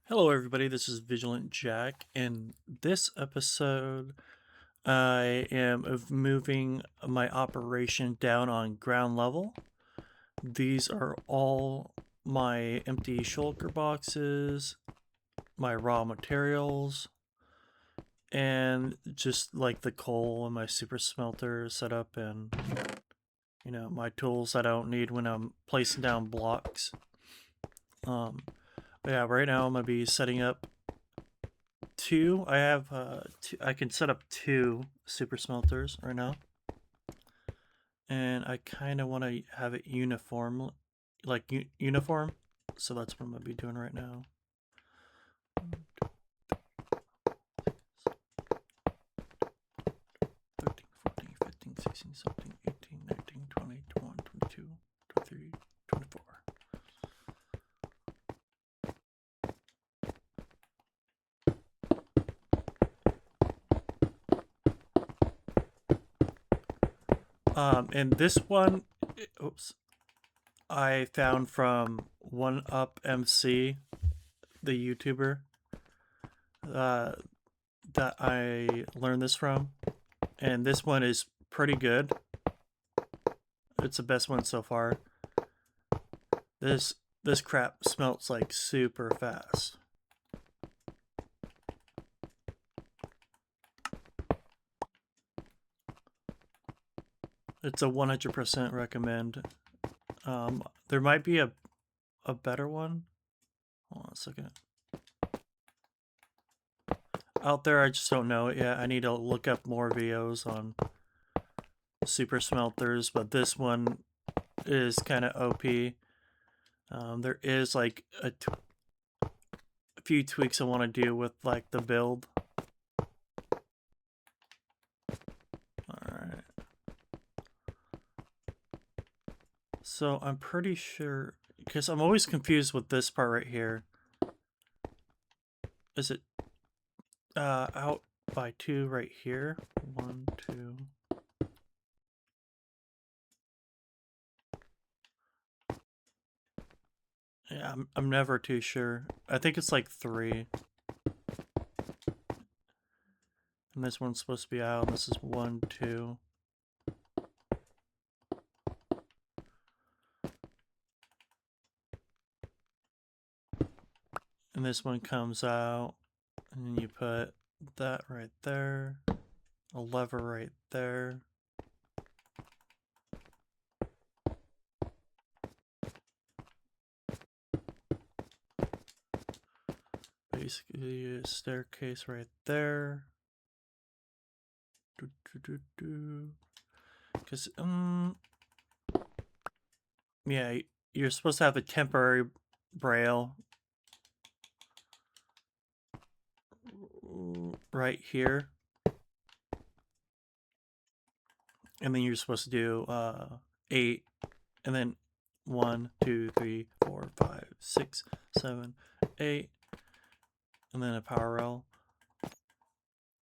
Hello, everybody. This is Vigilant Jack. In this episode, I am moving my operation down on ground level. These are all my empty shulker boxes, my raw materials, and just like the coal and my super smelter setup, and my tools that I don't need when I'm placing down blocks. Um, yeah, right now I'm gonna be setting up two. I have two. I can set up two super smelters right now, and I kind of want to have it uniform, like uniform. So that's what I'm gonna be doing right now. 13, 14, 15, 16, 17, 18, 19, 20, 21, 22, 23, 24. And this one, oops, I found from One Up MC, the YouTuber, uh, that I learned this from, and this one is pretty good. It's the best one so far. This this crap smelts like super fast. It's a 100% recommend. There might be a better one. Hold on a second. Out there, I just don't know it yet. I need to look up more videos on super smelters, but this one is kind of OP. There is like a few tweaks I want to do with like the build. Alright. So I'm pretty sure, because I'm always confused with this part right here. Is it out by 2 right here? 1, 2. Yeah, I'm never too sure. I think it's like 3. And this one's supposed to be out, and this is 1, 2. And this one comes out, and then you put that right there, a lever right there. Basically a staircase right there. Because, yeah, you're supposed to have a temporary braille right here. And then you're supposed to do 8, and then 1, 2, 3, 4, 5, 6, 7, 8, and then a power rail.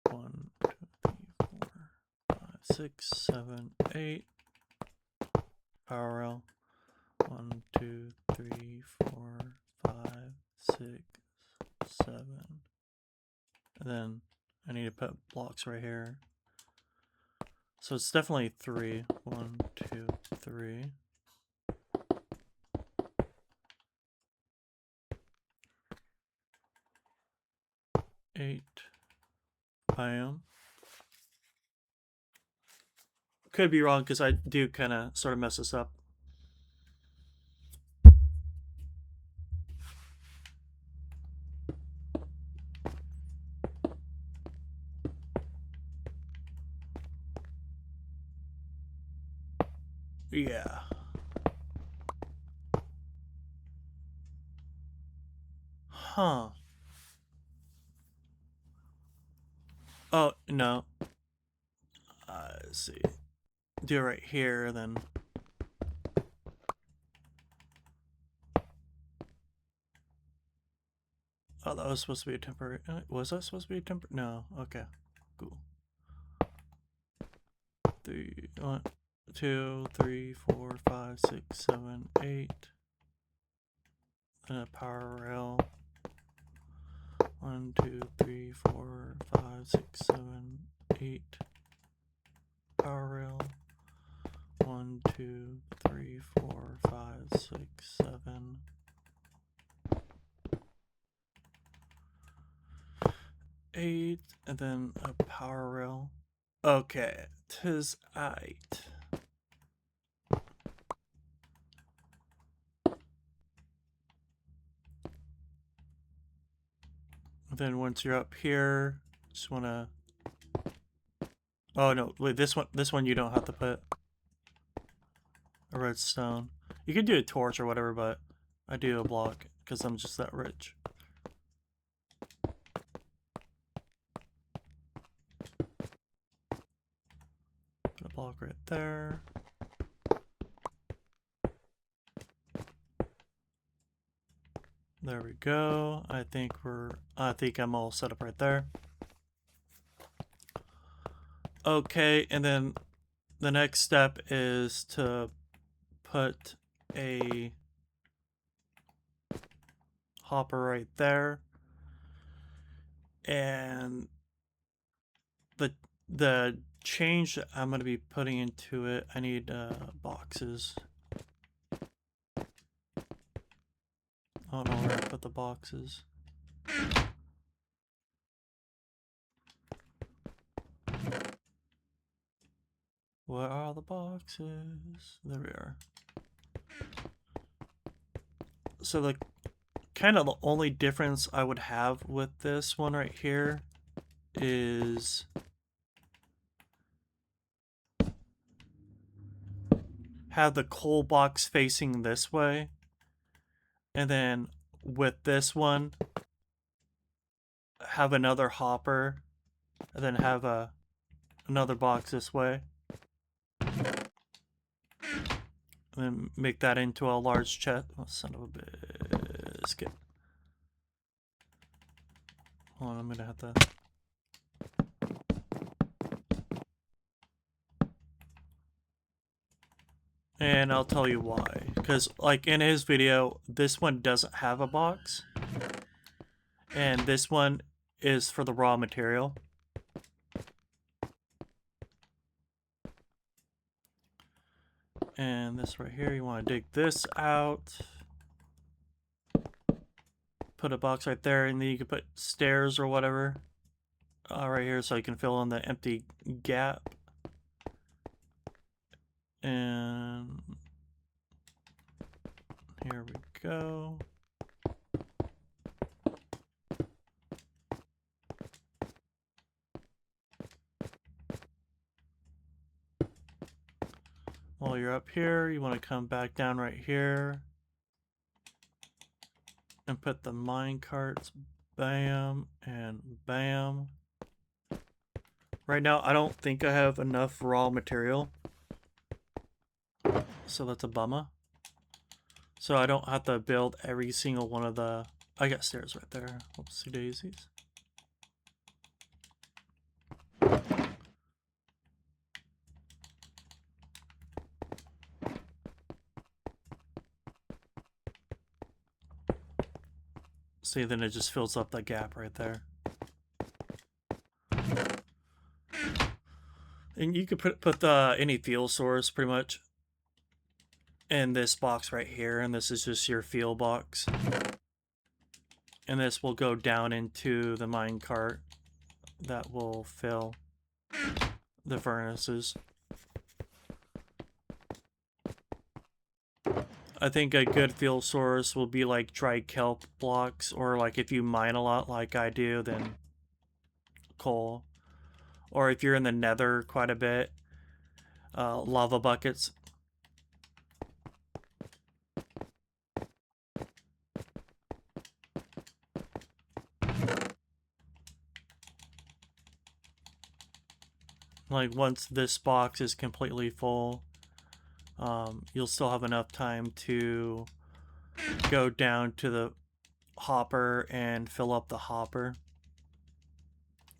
1, 2, 3, 4, 5, 6, 7, 8. Power rail. 1, 2, 3, 4, 5, 6, 7. And then I need to put blocks right here. So it's definitely 3. 1, 2, 3. Eight. Bam. Could be wrong because I do kind of sort of mess this up. Yeah. Huh. Oh, no. Let's see. Do it right here, then. Oh, that was supposed to be a temporary. Was that supposed to be a temporary? No. Okay. Cool. 3, 1, 2, 3, 4, 5, 6, 7, 8. And a power rail. 1, 2, 3, 4, 5, 6, 7, 8. Power rail. 1, 2, 3, 4, 5, 6, 7. 8, and then a power rail. Okay, 'tis 8. Then once you're up here, just wanna. Oh no, wait, this one you don't have to put a redstone. You could do a torch or whatever, but I do a block because I'm just that rich. Put a block right there. There we go. I think I'm all set up right there. Okay, and then the next step is to put a hopper right there. And the change that I'm going to be putting into it, I need boxes. I don't know where I put the boxes. Where are the boxes? There we are. So the kind of the only difference I would have with this one right here is have the coal box facing this way, and then with this one have another hopper, and then have another box this way, and then make that into a large chest. Oh, son of a biscuit. Hold on, I'm gonna have to. And I'll tell you why. Because, like, in his video, this one doesn't have a box. And this one is for the raw material. And this right here, you want to dig this out. Put a box right there, and then you can put stairs or whatever right here so you can fill in the empty gap. And here we go. While you're up here, you want to come back down right here and put the mine carts, bam and bam. Right now, I don't think I have enough raw material, so that's a bummer. So I don't have to build every single one of the... I got stairs right there. Whoopsie daisies. See, then it just fills up that gap right there. And you could put any fuel source pretty much in this box right here, and this is just your fuel box. And this will go down into the mine cart that will fill the furnaces. I think a good fuel source will be like dry kelp blocks, or like if you mine a lot like I do, then coal. Or if you're in the nether quite a bit, lava buckets. Like once this box is completely full, you'll still have enough time to go down to the hopper and fill up the hopper.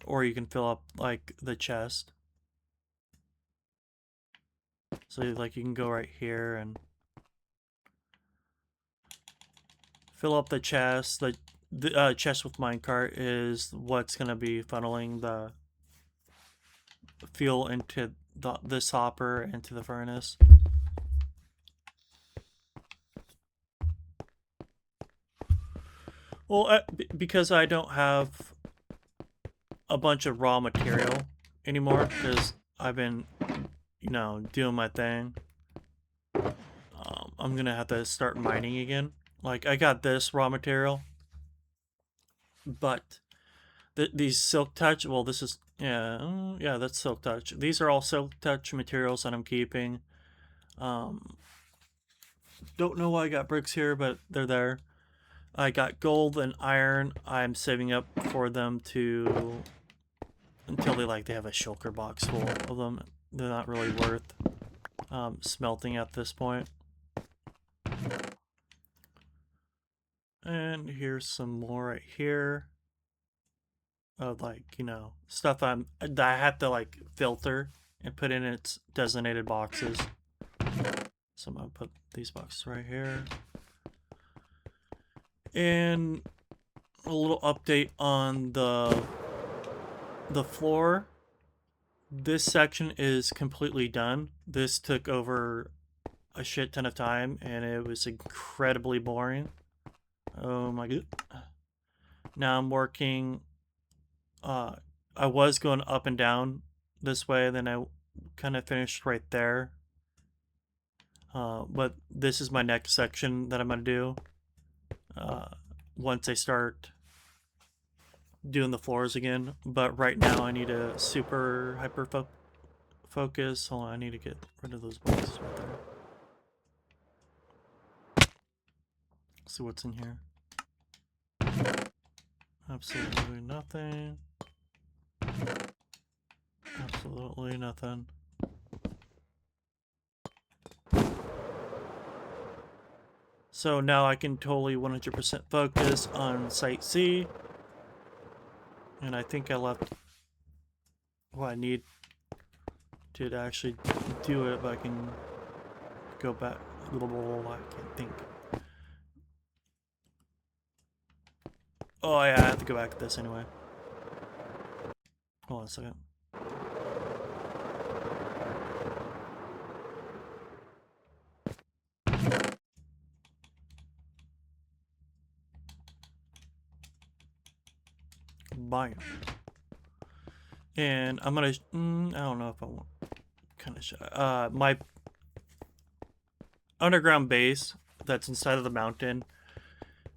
Or you can fill up like the chest. So like you can go right here and fill up the chest. the chest with minecart is what's gonna be funneling the fuel into this hopper into the furnace. Well, because I don't have a bunch of raw material anymore, because I've been, doing my thing. I'm gonna have to start mining again. Like, I got this raw material, but these silk touch, well, this is, yeah, that's silk touch. These are all silk touch materials that I'm keeping. Don't know why I got bricks here, but they're there. I got gold and iron. I'm saving up for them until they have a shulker box full of them. They're not really worth smelting at this point. And here's some more right here of stuff that I have to filter and put in its designated boxes. So I'm gonna put these boxes right here. And a little update on the floor. This section is completely done. This took over a shit ton of time and it was incredibly boring. Oh my god. Now I'm working, I was going up and down this way, then I kind of finished right there. But this is my next section that I'm going to do. Once I start doing the floors again. But right now I need a super hyper focus. Hold on, I need to get rid of those boxes right there. Let's see what's in here. Absolutely nothing. Absolutely nothing. So now I can totally 100% focus on Site C. And I think I left what I need to actually do it, but I can go back. I can't think. Oh yeah, I have to go back to this anyway. Hold on a second. Biome. And I'm gonna, I don't know if I want, kind of show, my underground base that's inside of the mountain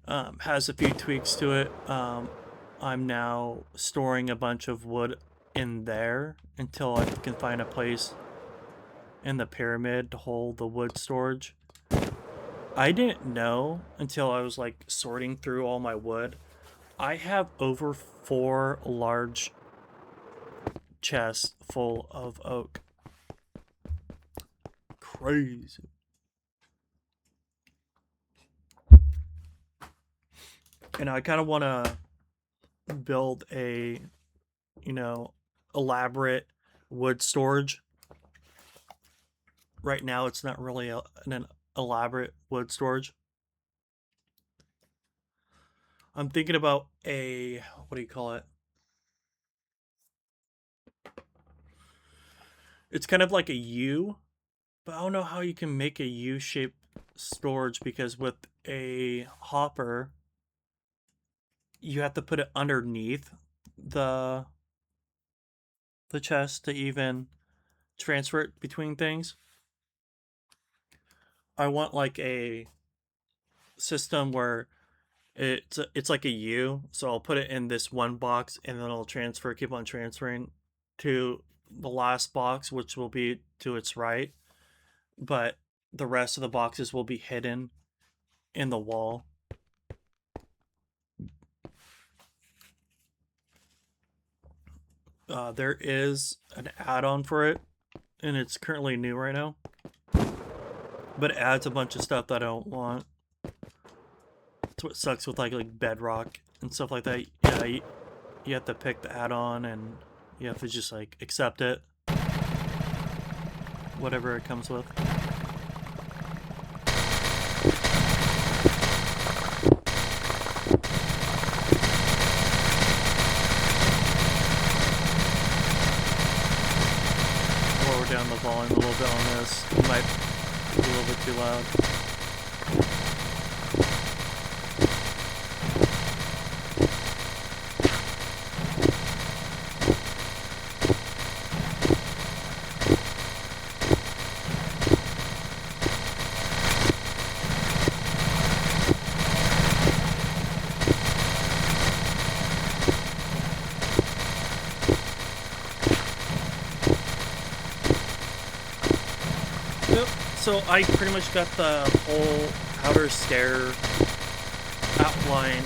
has a few tweaks to it. I'm now storing a bunch of wood in there until I can find a place in the pyramid to hold the wood storage. I didn't know until I was sorting through all my wood. I have over 4 large chests full of oak. Crazy. And I kind of want to build a, elaborate wood storage. Right now, it's not really an elaborate wood storage. I'm thinking about a, what do you call it? It's kind of like a U, but I don't know how you can make a U-shaped storage, because with a hopper, you have to put it underneath the chest to even transfer it between things. I want a system where it's like a U, so I'll put it in this one box and then I'll keep on transferring to the last box, which will be to its right, but the rest of the boxes will be hidden in the wall. There is an add-on for it, and it's currently new right now, but it adds a bunch of stuff that I don't want. That's what sucks with like Bedrock and stuff like that. Yeah, you have to pick the add-on and you have to just accept it, whatever it comes with. volume a little bit on this. It might be a little bit too loud. So I pretty much got the whole outer stair outline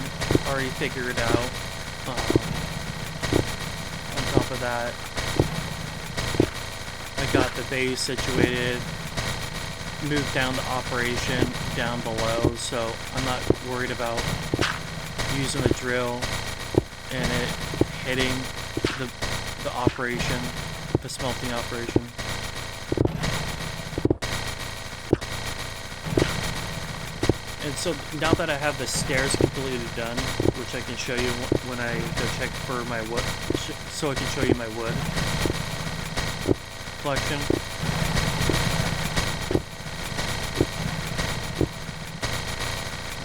already figured out. On top of that, I got the base situated, moved down the operation down below, so I'm not worried about using the drill and it hitting the operation, the smelting operation. And so now that I have the stairs completely done, which I can show you when I go check for my wood, so I can show you my wood collection.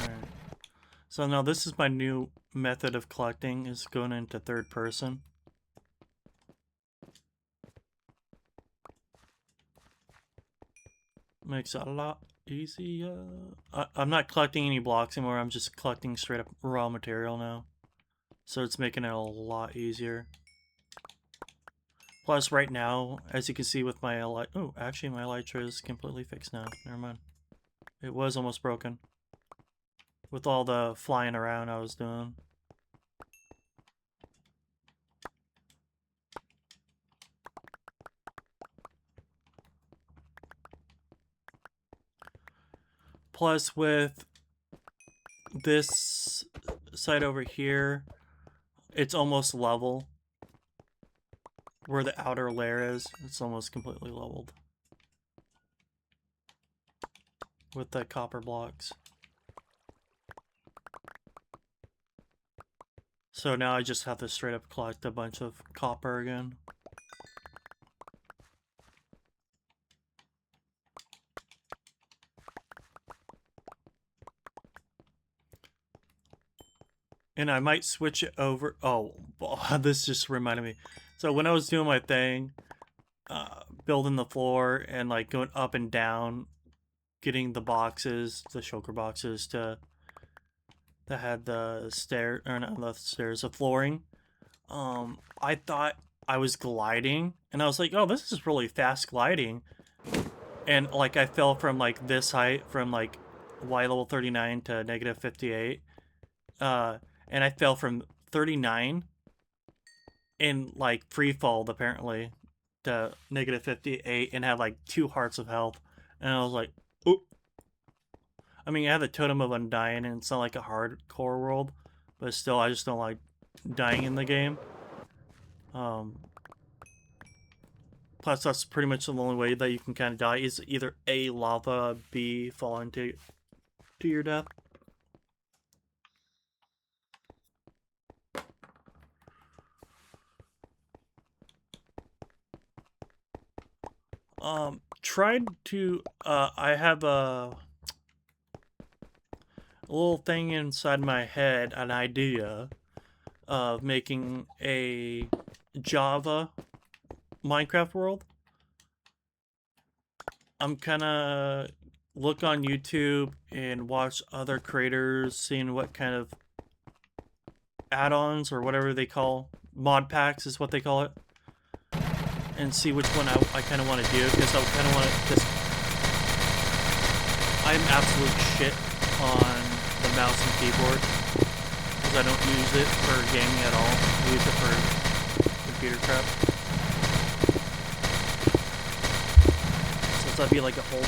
Alright. So now this is my new method of collecting, is going into third person. Makes it a lot easier. I'm not collecting any blocks anymore, I'm just collecting straight up raw material now. So it's making it a lot easier. Plus right now, as you can see with my oh, actually my elytra is completely fixed now. Never mind. It was almost broken. With all the flying around I was doing. Plus with this side over here, it's almost level. Where the outer layer is, it's almost completely leveled. With the copper blocks. So now I just have to straight up collect a bunch of copper again. And I might switch it over. Oh, this just reminded me. So when I was doing my thing, building the floor and like going up and down, getting the boxes, the shulker boxes that had the stair, or not the stairs, the flooring. I thought I was gliding, and I was like, oh, this is really fast gliding. And like I fell from like this height, from like Y level 39 to negative 58. And I fell from 39 in like free fall apparently to negative 58 and had like 2 hearts of health. And I was like, oop. I mean, I have the Totem of Undying and it's not like a hardcore world, but still, I just don't like dying in the game. Plus, that's pretty much the only way that you can kind of die is either A, lava, B, fall into your death. Tried to, I have a little thing inside my head, an idea of making a Java Minecraft world. I'm kinda look on YouTube and watch other creators, seeing what kind of add-ons or whatever they call, mod packs is what they call it. And see which one I kind of want to do, because I kind of want to just... I'm absolute shit on the mouse and keyboard, because I don't use it for gaming at all. I use it for computer crap. So that'd be like a whole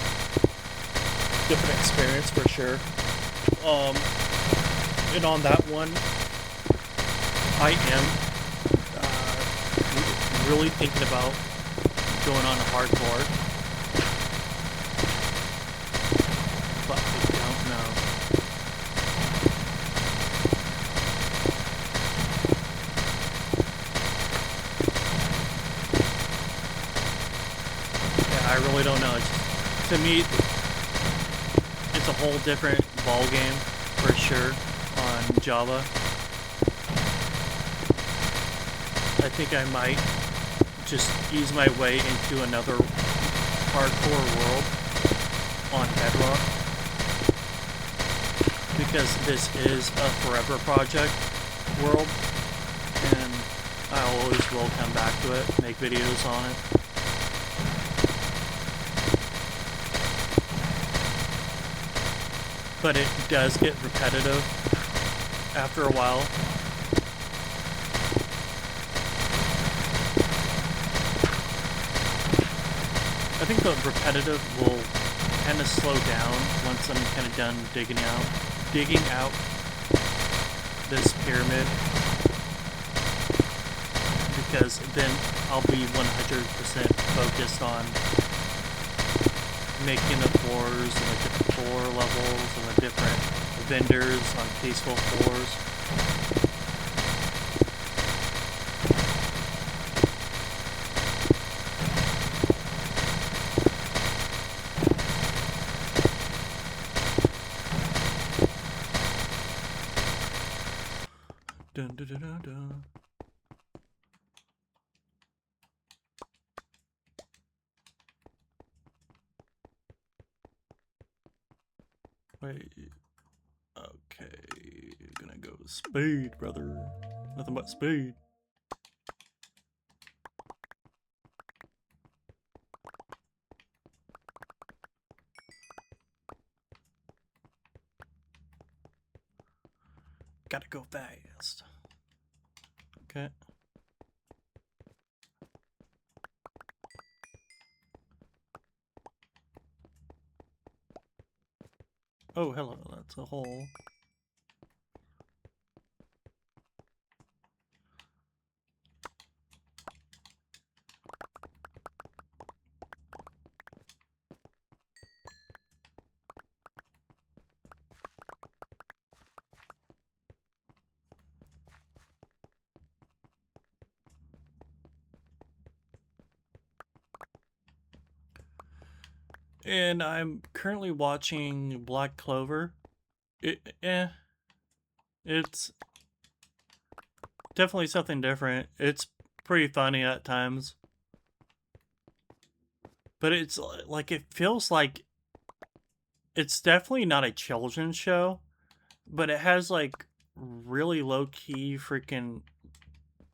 different experience for sure. And on that one, I am really thinking about going on hardcore, but I don't know. Yeah, really don't know. To me, it's a whole different ball game for sure on Java. I think I might just ease my way into another hardcore world on Bedrock, because this is a forever project world, and I always will come back to it, make videos on it. But it does get repetitive after a while. I think the repetitive will kind of slow down once I'm kind of done digging out this pyramid, because then I'll be 100% focused on making the floors and the different floor levels and the different vendors on peaceful floors. Dun, dun, dun, dun, dun. Wait. Okay. Gonna go with speed, brother. Nothing but speed. Gotta go fast. Okay. Oh, hello. That's a hole. And I'm currently watching Black Clover. It's definitely something different. It's pretty funny at times. But it's like, it feels like it's definitely not a children's show, but it has like really low-key freaking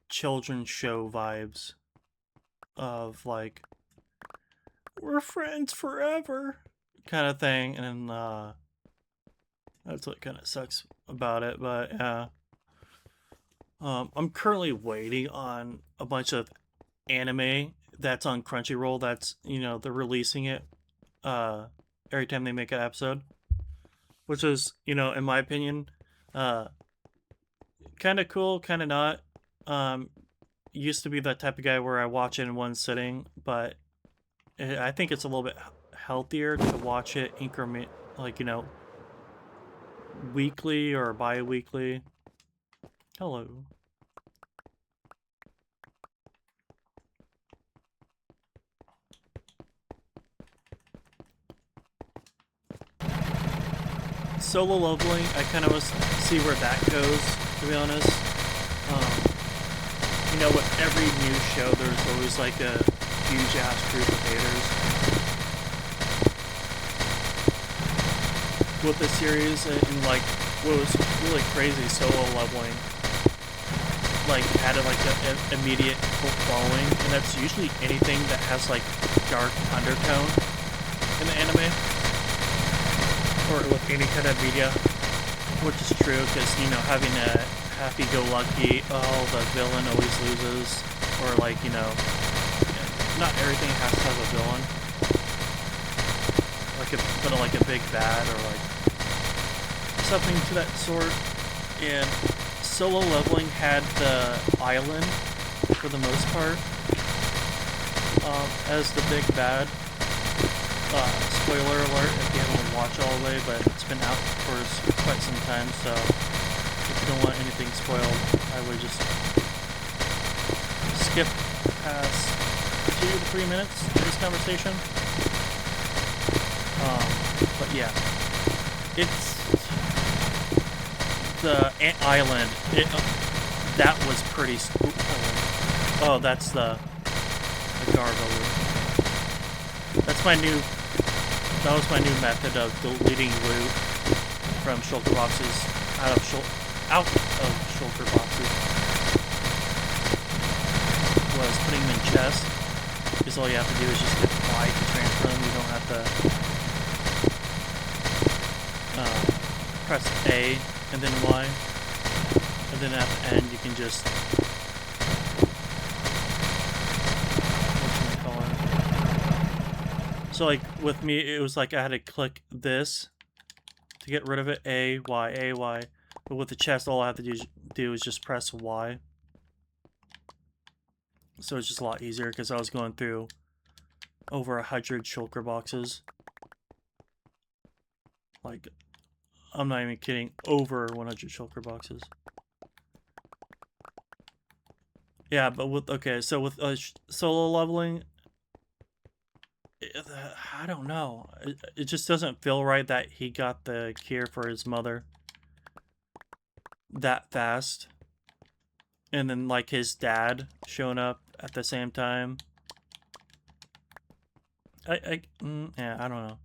children's show vibes of like, we're friends forever kind of thing. And that's what kind of sucks about it. But yeah, I'm currently waiting on a bunch of anime that's on Crunchyroll. That's, they're releasing it every time they make an episode, which is, in my opinion, kind of cool, kind of not. Used to be that type of guy where I watch it in one sitting, but I think it's a little bit healthier to watch it increment, like, weekly or bi-weekly. Hello. Solo leveling, I kind of see where that goes, to be honest. With every new show, there's always like a huge ass group of haters. With the series, and like, what was really crazy, solo leveling, like, had like an immediate cult following, and that's usually anything that has like dark undertone in the anime, or with any kind of media, which is true, because, having a happy-go-lucky, oh, the villain always loses, or like, not everything has to have a villain, like a big bad, or like something to that sort. And solo leveling had the island, for the most part, as the big bad. Spoiler alert if you haven't watched all the way, but it's been out for quite some time, so if you don't want anything spoiled, I would just skip past 2 to 3 minutes of this conversation. But yeah, it's the Ant Island. That was pretty spooky. Oh, that's the gargoyle. That's my new. That was my new method of deleting loot from shulker boxes out of shulker boxes. Was putting them in chests. Because all you have to do is just hit Y to transfer them. You don't have to press A and then Y. And then at the end you can just so like with me it was like I had to click this to get rid of it, A, Y. But with the chest all I have to do is just press Y. So it's just a lot easier because I was going through over 100 shulker boxes. Like, I'm not even kidding, over 100 shulker boxes. Yeah, but with, okay, so with solo leveling, I don't know. It just doesn't feel right that he got the cure for his mother that fast. And then, like, his dad showing up at the same time. Yeah, I don't know.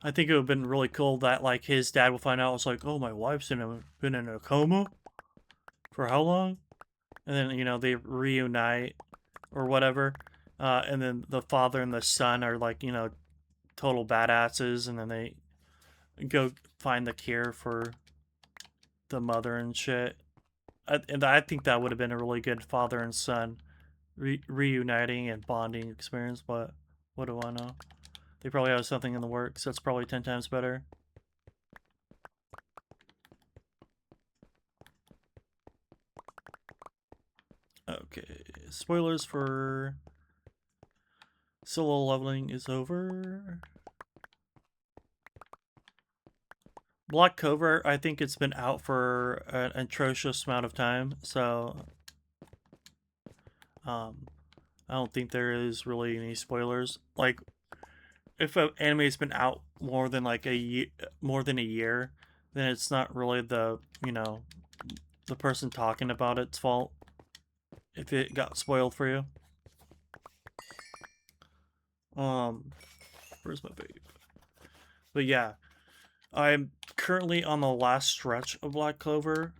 I think it would have been really cool that, like, his dad would find out. It's like, oh, my wife's been in a coma? For how long? And then, you know, they reunite or whatever. And then the father and the son are, like, you know, total badasses. And then they go find the cure for the mother and shit. And I think that would have been a really good father and son reuniting and bonding experience, but what do I know? They probably have something in the works that's probably 10 times better. Okay, spoilers for solo leveling is over. Black Clover, I think it's been out for an atrocious amount of time, so I don't think there is really any spoilers. Like, if an anime's been out more than like a year, then it's not really the, you know, the person talking about it's fault if it got spoiled for you. Where's my babe? But yeah, I'm currently on the last stretch of Black Clover.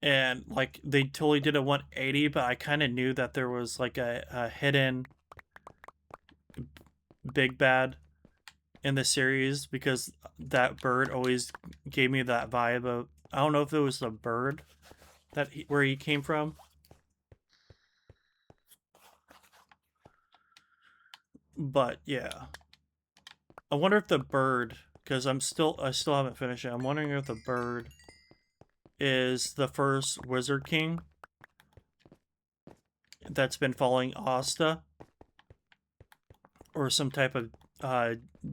And, like, they totally did a 180, but I kind of knew that there was, like, a hidden big bad in the series because that bird always gave me that vibe of, I don't know if it was the bird that where he came from. But, yeah. I wonder if the bird, because I still haven't finished it. I'm wondering if the bird is the first Wizard King that's been following Asta, or some type of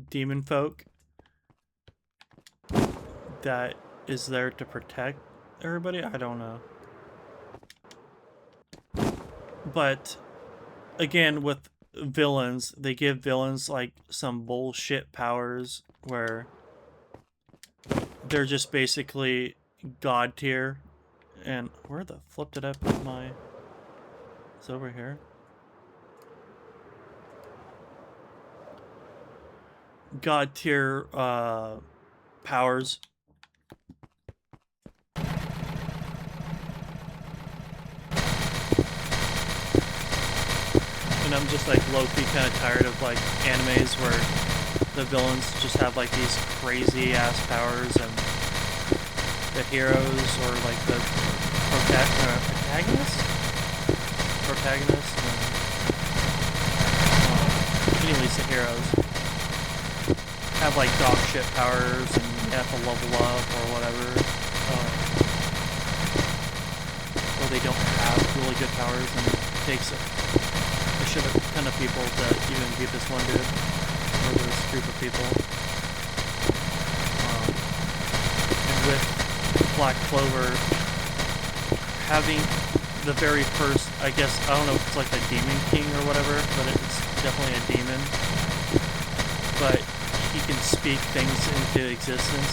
demon folk that is there to protect everybody. I don't know. But again, with villains, they give villains like some bullshit powers where they're just basically god tier. And where the flip did I put my... It's over here. God tier powers. And I'm just like low-key kind of tired of like animes where the villains just have like these crazy ass powers and the heroes or like the protagonists and, anyways, the heroes have like dog shit powers and you have to level up or whatever, or they don't have really good powers and it takes a ton of people to even beat this one dude or this group of people. And with Black Clover having the very first, I guess, I don't know if it's like a demon king or whatever, but it's definitely a demon. But he can speak things into existence,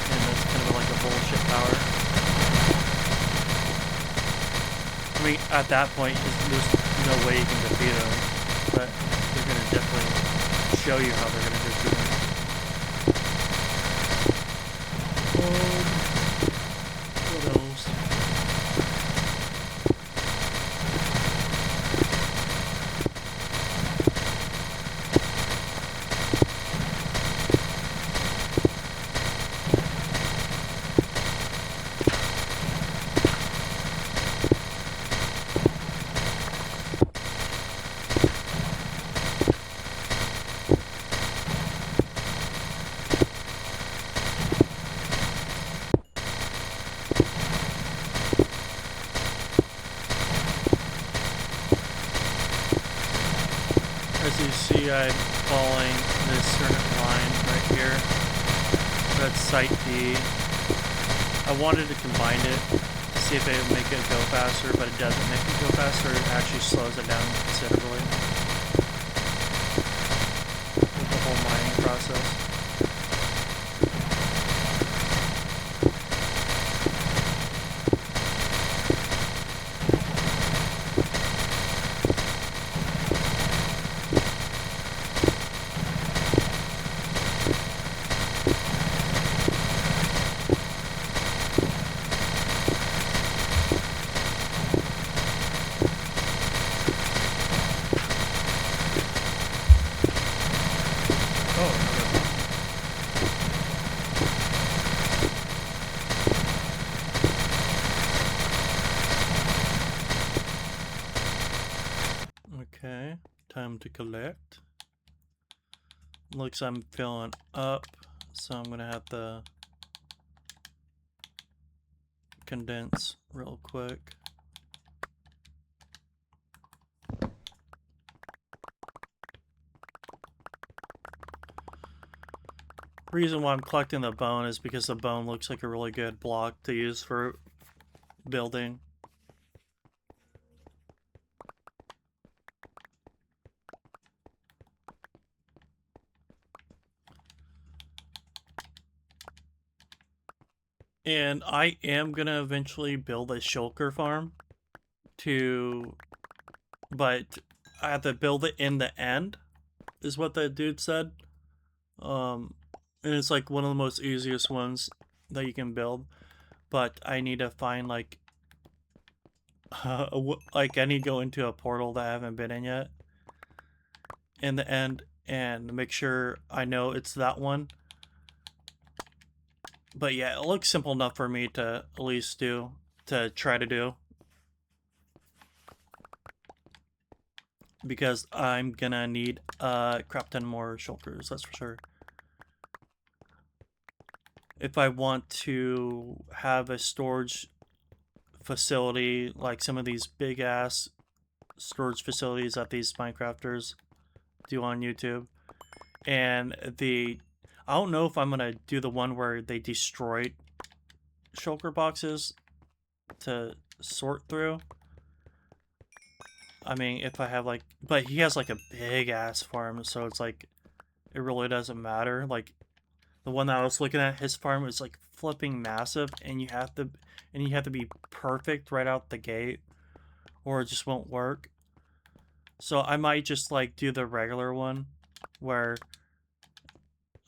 and that's kind of like a bullshit power. I mean, at that point, there's no way you can defeat him, but they're gonna definitely show you how they're gonna defeat him. What else? As you see, I'm following this certain line right here. That's Site D. I wanted to combine it to see if it would make it go faster, but it doesn't make it go faster. It actually slows it down considerably with the whole mining process. Okay, time to collect. Looks I'm filling up, so I'm gonna have to condense real quick. Reason why I'm collecting the bone is because the bone looks like a really good block to use for building. And I am gonna eventually build a shulker farm but I have to build it in the end, is what that dude said. And it's like one of the most easiest ones that you can build, but I need to find like I need to go into a portal that I haven't been in yet in the end and make sure I know it's that one. But yeah, it looks simple enough for me to at least try to do. Because I'm gonna need crap ton more shulkers, that's for sure. If I want to have a storage facility like some of these big ass storage facilities that these Minecrafters do on YouTube. And I don't know if I'm gonna do the one where they destroyed shulker boxes to sort through. I mean, if I have like, but he has like a big ass farm, so it's like, it really doesn't matter. Like, the one that I was looking at, his farm is like flipping massive, and you have to be perfect right out the gate, or it just won't work. So I might just like do the regular one, where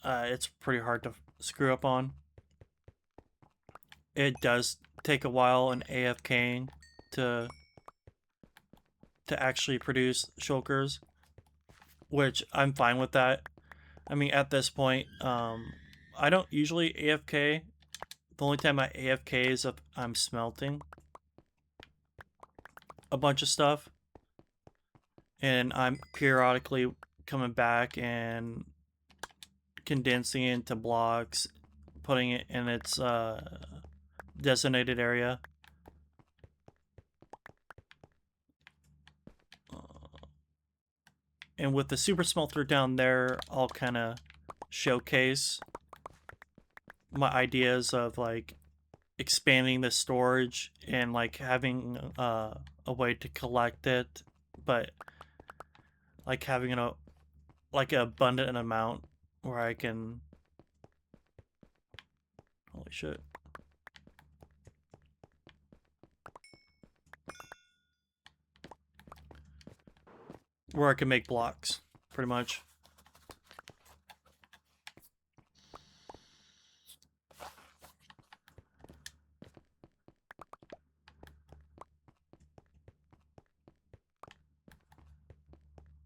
it's pretty hard to screw up on. It does take a while in AFKing to actually produce shulkers, which I'm fine with that. I mean, at this point, I don't usually AFK. The only time I AFK is if I'm smelting a bunch of stuff, and I'm periodically coming back and condensing it into blocks, putting it in its designated area. And with the super smelter down there, I'll kind of showcase my ideas of like expanding the storage and like having a way to collect it, but like having an abundant amount where I can. Holy shit. Where I can make blocks, pretty much.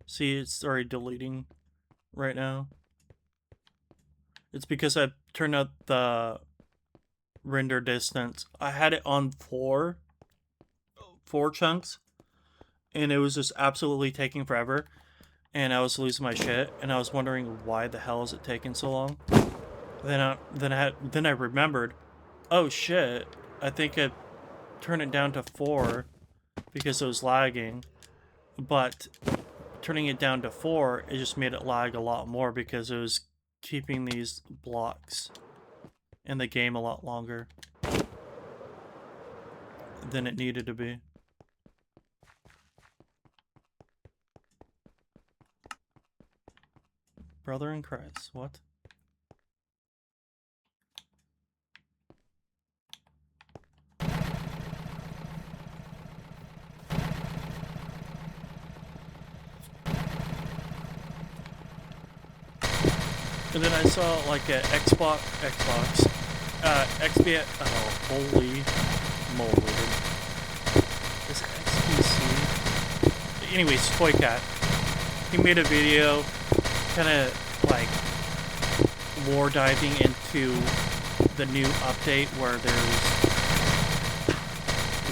See, it's already deleting right now. It's because I turned out the render distance. I had it on four chunks, and it was just absolutely taking forever, and I was losing my shit, and I was wondering why the hell is it taking so long. Then I remembered, oh shit, I think I turned it down to 4 because it was lagging, but turning it down to 4, it just made it lag a lot more because it was keeping these blocks in the game a lot longer than it needed to be. Brother in Christ, what? And then I saw like a XBX, XBX, oh, holy moly. This XPC. Anyways, Toycat. He made a video kind of like lore diving into the new update where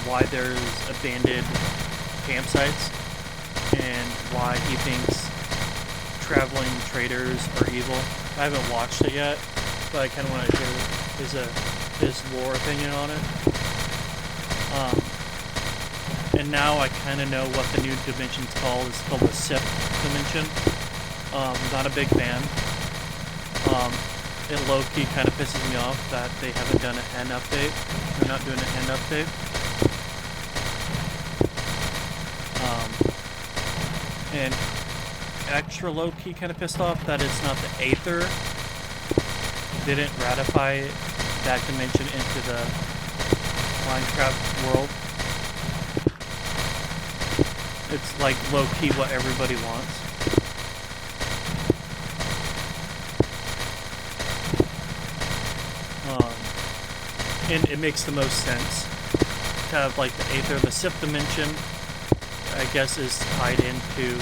why there's abandoned campsites and why he thinks traveling traders are evil. I haven't watched it yet, but I kind of want to hear his lore opinion on it. And now I kind of know what the new dimension's called. It's called the Sith dimension. Not a big fan. It low-key kind of pisses me off that they haven't done an end update. They're not doing an end update. And extra low-key kind of pissed off that it's not the Aether. Didn't ratify that dimension into the Minecraft world. It's like low-key what everybody wants. And it makes the most sense to have like the Aether. The Sith dimension, I guess, is tied into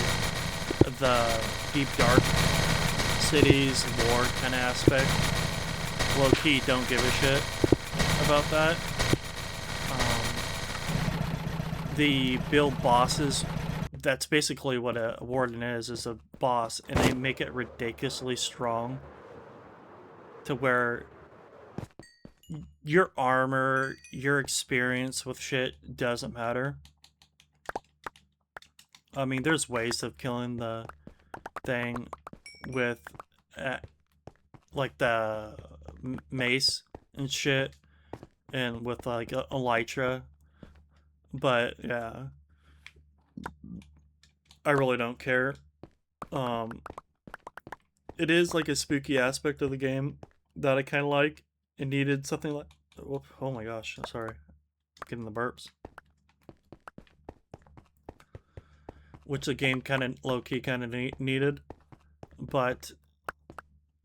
the deep dark cities war kind of aspect. Low key, don't give a shit about that. The build bosses, that's basically what a warden is a boss, and they make it ridiculously strong to where your armor, your experience with shit doesn't matter. I mean, there's ways of killing the thing with like the mace and shit, and with like a elytra, but yeah, I really don't care. It is like a spooky aspect of the game that I kind of like. It needed something like, oh my gosh, sorry, getting the burps. Which the game kind of low-key kind of needed, but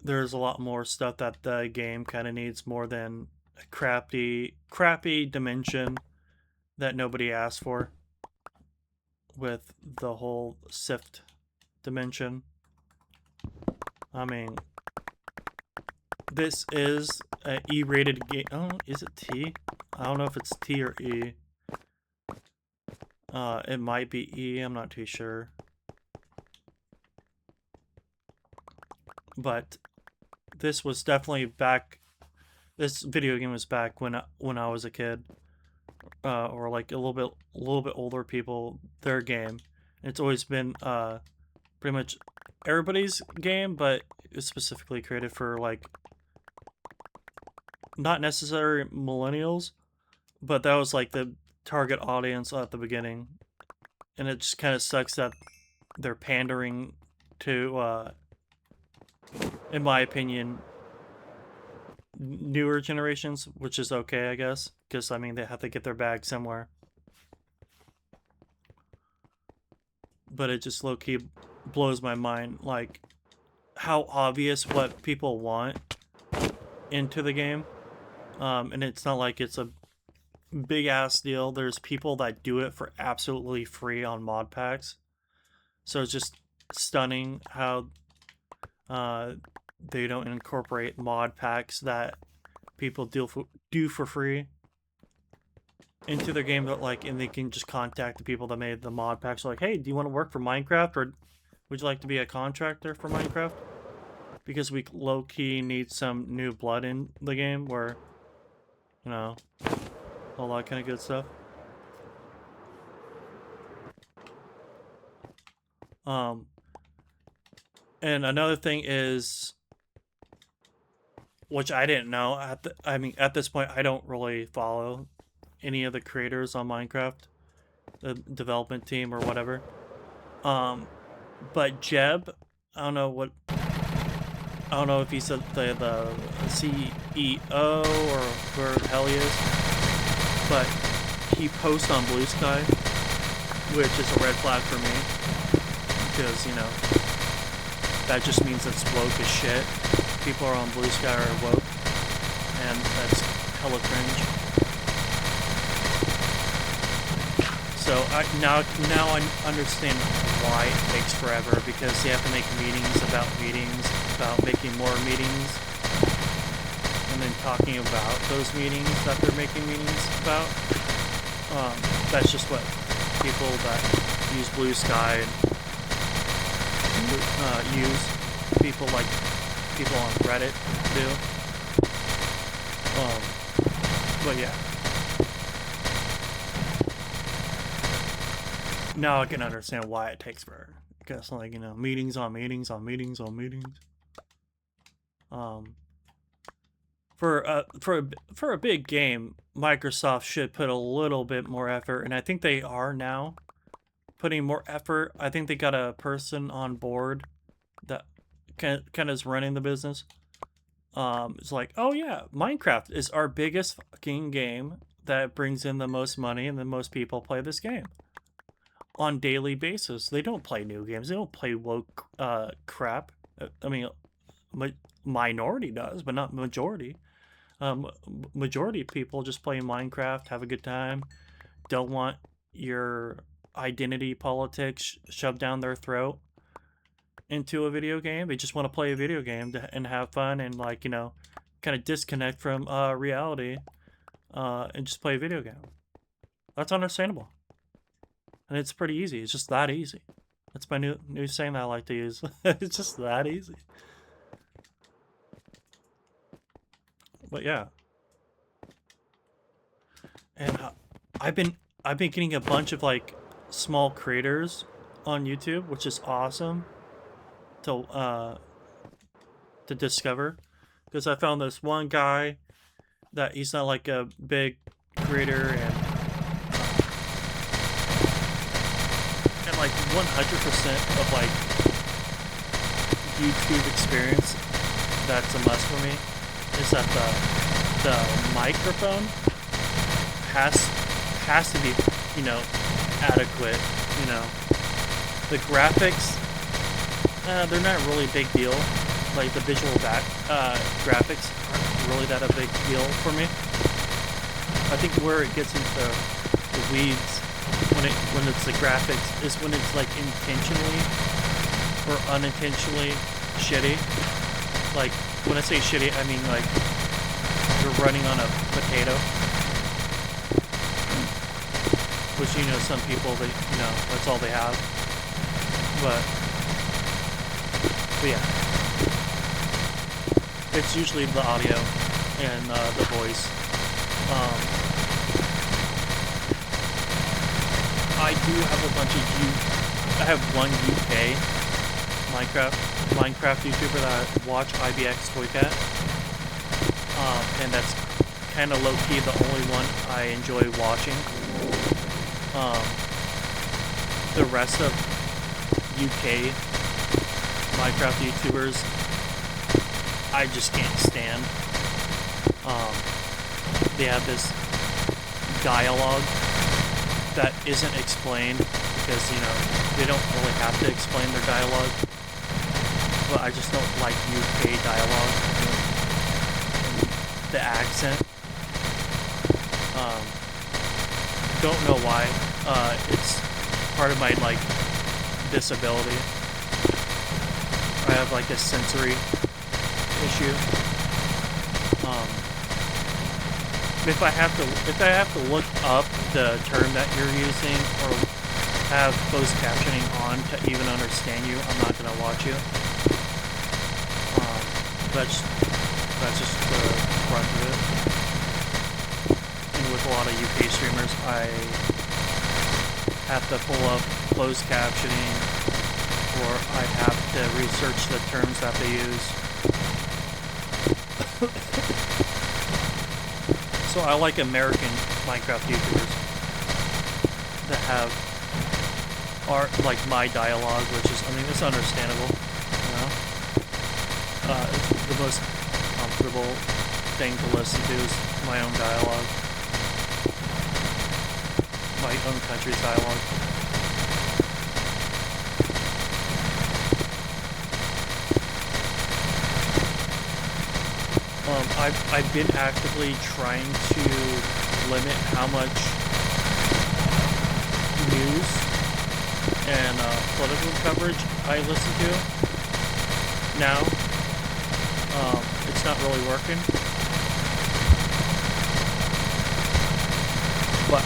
there's a lot more stuff that the game kind of needs more than a crappy dimension that nobody asked for with the whole Sith dimension. I mean, this is an E-rated game. Oh, is it T? I don't know if it's T or E. It might be E, I'm not too sure. But this was definitely back. This video game was back when I was a kid, or like a little bit older people. Their game. It's always been pretty much everybody's game, but it's specifically created for like not necessarily millennials, but that was like the target audience at the beginning. And it just kind of sucks that they're pandering to, in my opinion, newer generations, which is okay, I guess, because I mean they have to get their bag somewhere. But it just low-key blows my mind, like how obvious what people want into the game. And it's not like it's a big ass deal. There's people that do it for absolutely free on mod packs. So it's just stunning how they don't incorporate mod packs that people do for free into their game, but like, and they can just contact the people that made the mod packs. Like, hey, do you want to work for Minecraft, or would you like to be a contractor for Minecraft? Because we low-key need some new blood in the game, where, you know, all that kind of good stuff. And another thing is, which I didn't know, at this point, I don't really follow any of the creators on Minecraft, the development team or whatever. But Jeb, I don't know if he's the CEO or where the hell he is, but he posts on Blue Sky, which is a red flag for me, because, you know, that just means it's woke as shit. People are on Blue Sky are woke, and that's hella cringe. So now I understand why it takes forever, because they have to make meetings about making more meetings, and then talking about those meetings that they're making meetings about. That's just what people that use Blue Sky use. People on Reddit do. But yeah. Now I can understand why it takes forever. Because, like, you know, meetings on meetings on meetings on meetings. For a big game, Microsoft should put a little bit more effort, and I think they are now putting more effort. I think they got a person on board that kind of is running the business. It's like, oh yeah, Minecraft is our biggest fucking game that brings in the most money, and the most people play this game on daily basis. They don't play new games. They don't play woke crap. I mean, minority does, but not majority. Majority of people just play Minecraft, have a good time, don't want your identity politics shoved down their throat into a video game. They just want to play a video game and have fun, and, like, you know, kind of disconnect from reality, and just play a video game. That's understandable. And it's pretty easy. It's just that easy. That's my new saying that I like to use. It's just that easy. But yeah. And I've been getting a bunch of, like, small creators on YouTube, which is awesome to discover, because I found this one guy that he's not like a big creator, and like 100% of like YouTube experience that's a must for me is that the microphone has to be, you know, adequate. You know, the graphics, they're not really a big deal. Like, the visual graphics aren't really that a big deal for me. I think where it gets into the weeds when it's the graphics is when it's like intentionally or unintentionally shitty. Like, when I say shitty, I mean like you're running on a potato. Which, you know, some people, they, you know, that's all they have. But yeah. It's usually the audio and the voice. I do have a bunch of I have one UK Minecraft YouTuber that I watch, IBX Toycat. and that's kind of low-key the only one I enjoy watching. The rest of UK Minecraft YouTubers, I just can't stand. They have this dialogue that isn't explained because, you know, they don't really have to explain their dialogue. But I just don't like UK dialogue. The accent. Don't know why. It's part of my, like, disability. I have, like, a sensory issue. If I have to look up the term that you're using or have closed captioning on to even understand you, I'm not gonna watch you. That's just the brunt of it. And with a lot of UK streamers, I have to pull up closed captioning, or I have to research the terms that they use. So I like American Minecraft YouTubers that are like my dialogue, which is, I mean, it's understandable, you know? It's the most comfortable thing to listen to is my own dialogue. My own country's dialogue. I've been actively trying to limit how much news and political coverage I listen to now. It's not really working. But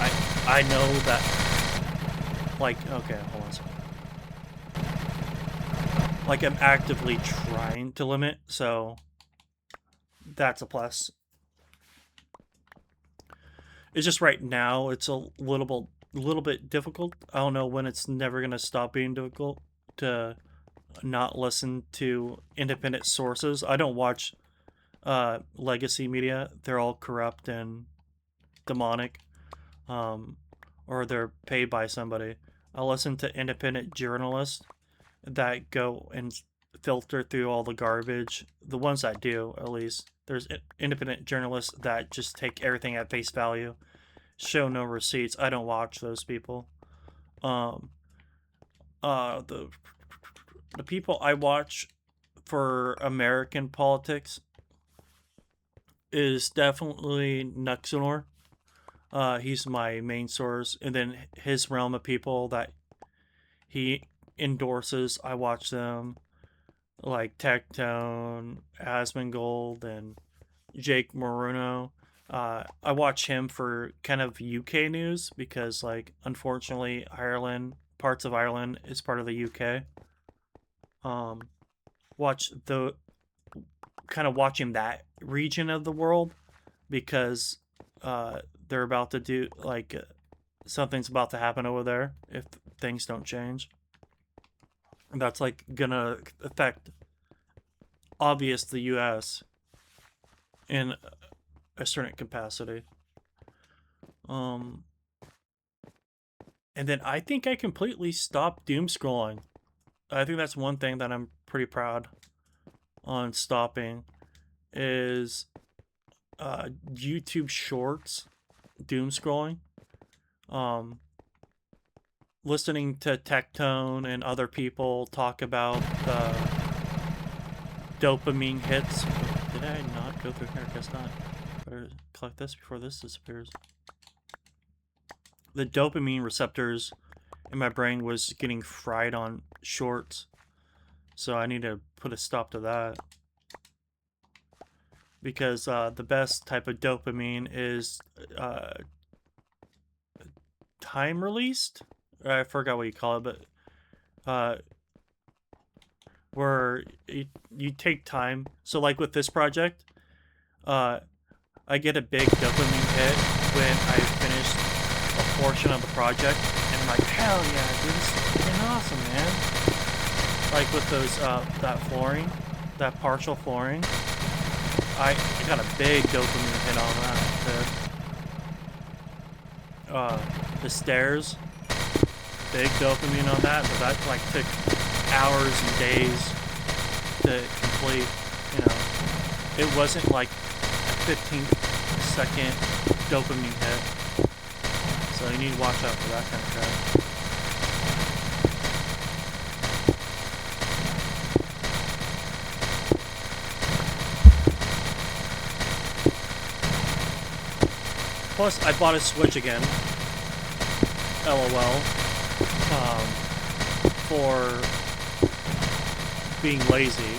I know that, like, okay, hold on a second. Like, I'm actively trying to limit, so that's a plus. It's just right now it's a little bit difficult. I don't know when it's never gonna stop being difficult to not listen to independent sources. I don't watch legacy media. They're all corrupt and demonic, or they're paid by somebody. I listen to independent journalists that go and filter through all the garbage. The ones that do, at least. There's independent journalists that just take everything at face value, show no receipts. I don't watch those people. The people I watch for American politics is definitely Nuxenor. He's my main source, and then his realm of people that he endorses, I watch them, like Tectone, Asmongold, and Jake Maruno. I watch him for kind of UK news because, like, unfortunately, parts of Ireland is part of the UK. Watching that region of the world because they're about to do, like, something's about to happen over there if things don't change. And that's, like, gonna affect, the US in a certain capacity. And then I think I completely stopped doom scrolling. I think that's one thing that I'm pretty proud on stopping is YouTube Shorts doom scrolling. Listening to Tectone and other people talk about dopamine hits. Did I not go through here? I guess not. Better collect this before this disappears. The dopamine receptors in my brain was getting fried on shorts. So I need to put a stop to that. Because the best type of dopamine is time released? I forgot what you call it, but where you take time. So like with this project, I get a big dopamine hit when I finish a portion of the project, and I'm like, hell yeah, dude, this is fucking awesome, man. Like with those that flooring, that partial flooring. I got a big dopamine hit on that. The stairs, big dopamine on that, but that like took hours and days to complete. You know, it wasn't like a 15-second dopamine hit, so you need to watch out for that kind of crap. Plus, I bought a Switch again. LOL. For being lazy.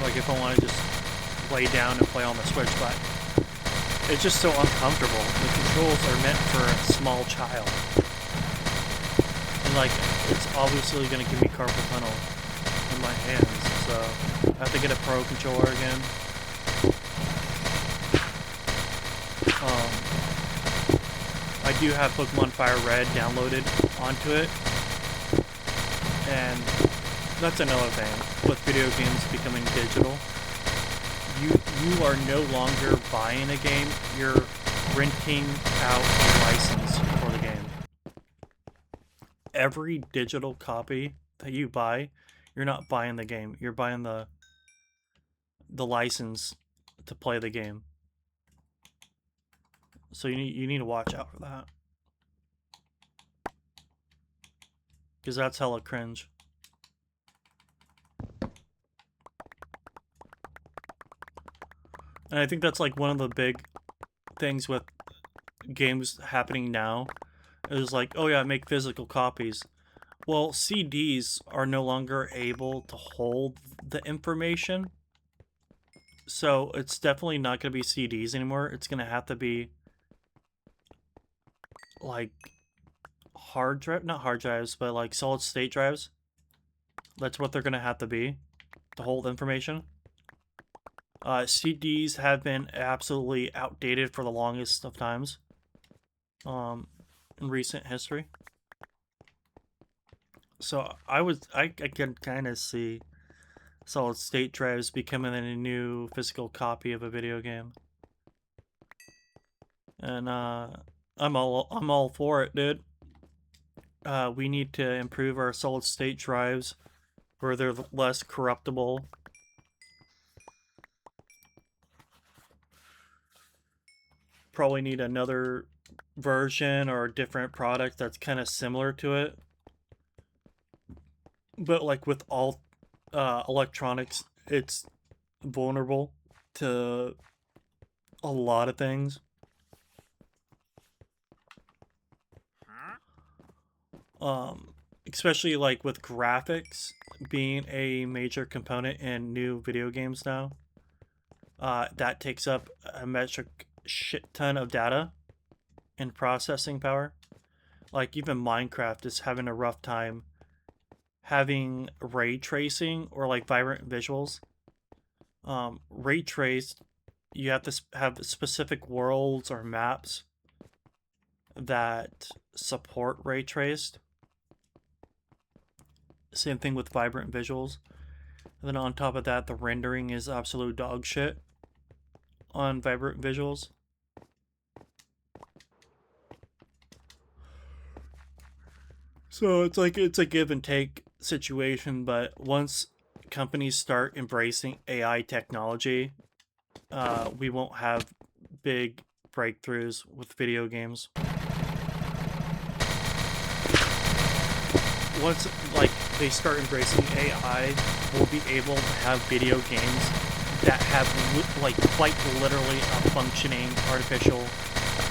Like if I want to just lay down and play on the Switch, but it's just so uncomfortable. The controls are meant for a small child. And like, it's obviously going to give me carpal tunnel in my hands, so I have to get a Pro controller again. I do have Pokemon Fire Red downloaded onto it, and that's another thing with video games becoming digital. You are no longer buying a game, you're renting out a license for the game. Every digital copy that you buy, you're not buying the game, you're buying the license to play the game. So you need to watch out for that. Because that's hella cringe. And I think that's like one of the big things with games happening now. Is like, oh yeah, make physical copies. Well, CDs are no longer able to hold the information. So it's definitely not going to be CDs anymore. It's going to have to be like not hard drives, but like solid state drives. That's what they're going to have to be to hold information. CDs have been absolutely outdated for the longest of times in recent history. So I can kind of see solid state drives becoming a new physical copy of a video game. And I'm all for it, dude. We need to improve our solid state drives where they're less corruptible. Probably need another version or a different product that's kind of similar to it. But like with all electronics, it's vulnerable to a lot of things. Especially like with graphics being a major component in new video games now. That takes up a metric shit ton of data and processing power. Like even Minecraft is having a rough time having ray tracing or like vibrant visuals. Ray traced, you have to have specific worlds or maps that support ray traced. Same thing with vibrant visuals. And then on top of that, the rendering is absolute dog shit on vibrant visuals. So it's like it's a give and take situation, but once companies start embracing AI technology, we won't have big breakthroughs with video games. Once like they start embracing AI, we'll be able to have video games that have like quite literally a functioning artificial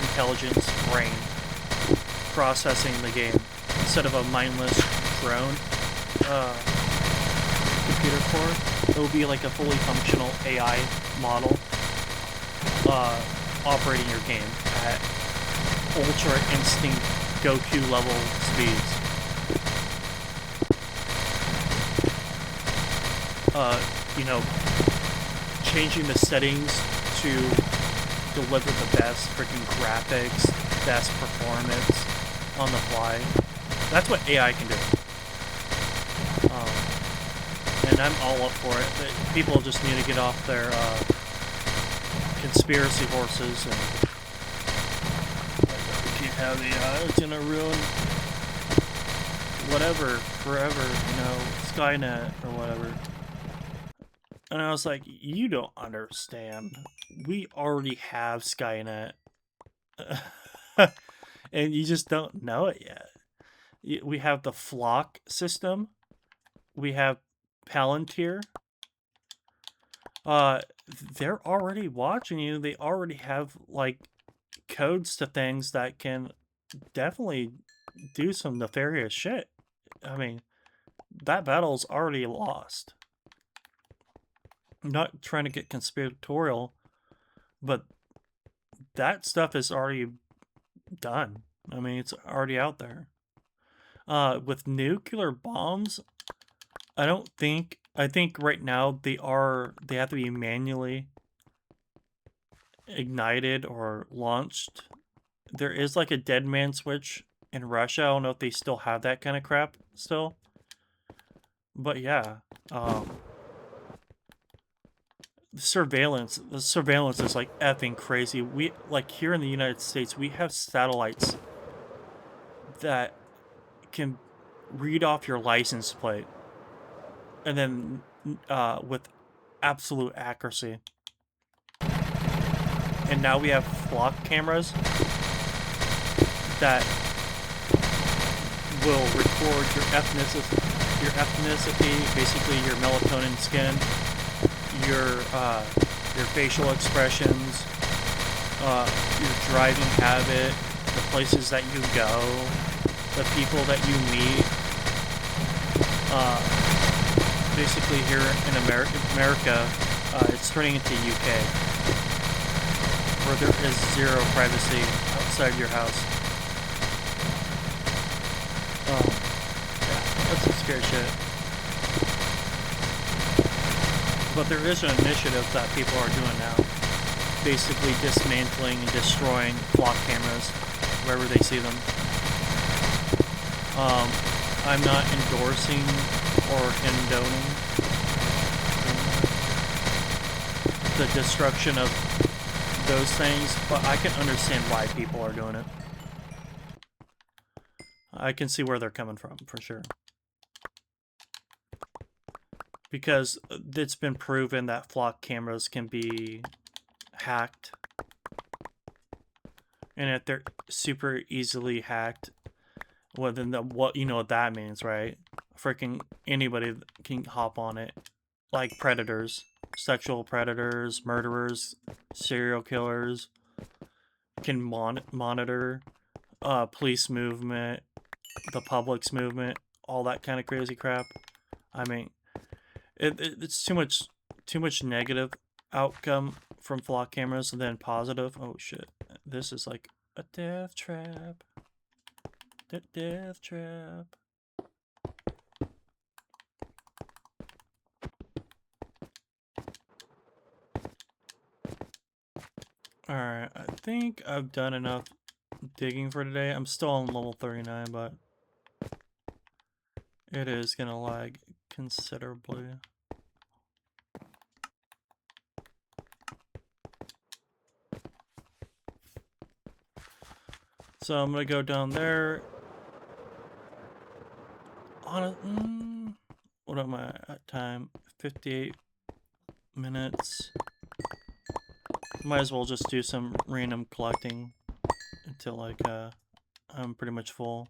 intelligence brain processing the game instead of a mindless drone computer core. It will be like a fully functional AI model operating your game at ultra instinct Goku level speeds. You know, changing the settings to deliver the best freaking graphics, best performance on the fly. That's what AI can do. And mean, I'm all up for it. But people just need to get off their conspiracy horses and we can't have the it's gonna ruin whatever forever, you know, Skynet or whatever. And I was like, you don't understand. We already have Skynet. And you just don't know it yet. We have the Flock system. We have Palantir. They're already watching you. They already have, like, codes to things that can definitely do some nefarious shit. I mean, that battle's already lost. I'm not trying to get conspiratorial, but that stuff is already done. I mean, it's already out there. With nuclear bombs, I think right now they have to be manually ignited or launched. There is like a dead man switch in Russia. I don't know if they still have that kind of crap still. But yeah, the surveillance is like effing crazy. We, like, here in the United States, we have satellites that can read off your license plate and then with absolute accuracy. And now we have Flock cameras that will record your ethnicity, basically your melatonin skin, your facial expressions, your driving habit, the places that you go, the people that you meet. Basically here in America, it's turning into UK, where there is zero privacy outside your house. Yeah, that's some scary shit. But there is an initiative that people are doing now, basically dismantling and destroying Flock cameras wherever they see them. I'm not endorsing or condoning the destruction of those things, but I can understand why people are doing it. I can see where they're coming from, for sure. Because it's been proven that Flock cameras can be hacked. And if they're super easily hacked, well, then what you know what that means, right? Freaking anybody can hop on it. Like predators, sexual predators, murderers, serial killers can monitor police movement, the public's movement, all that kind of crazy crap. I mean, it's too much negative outcome from Flock cameras than positive. Oh shit, this is like a death trap. The death trap. Alright, I think I've done enough digging for today. I'm still on level 39, but it is gonna lag considerably. So I'm gonna go down there. What am I at time? 58 minutes. Might as well just do some random collecting until, like, I'm pretty much full.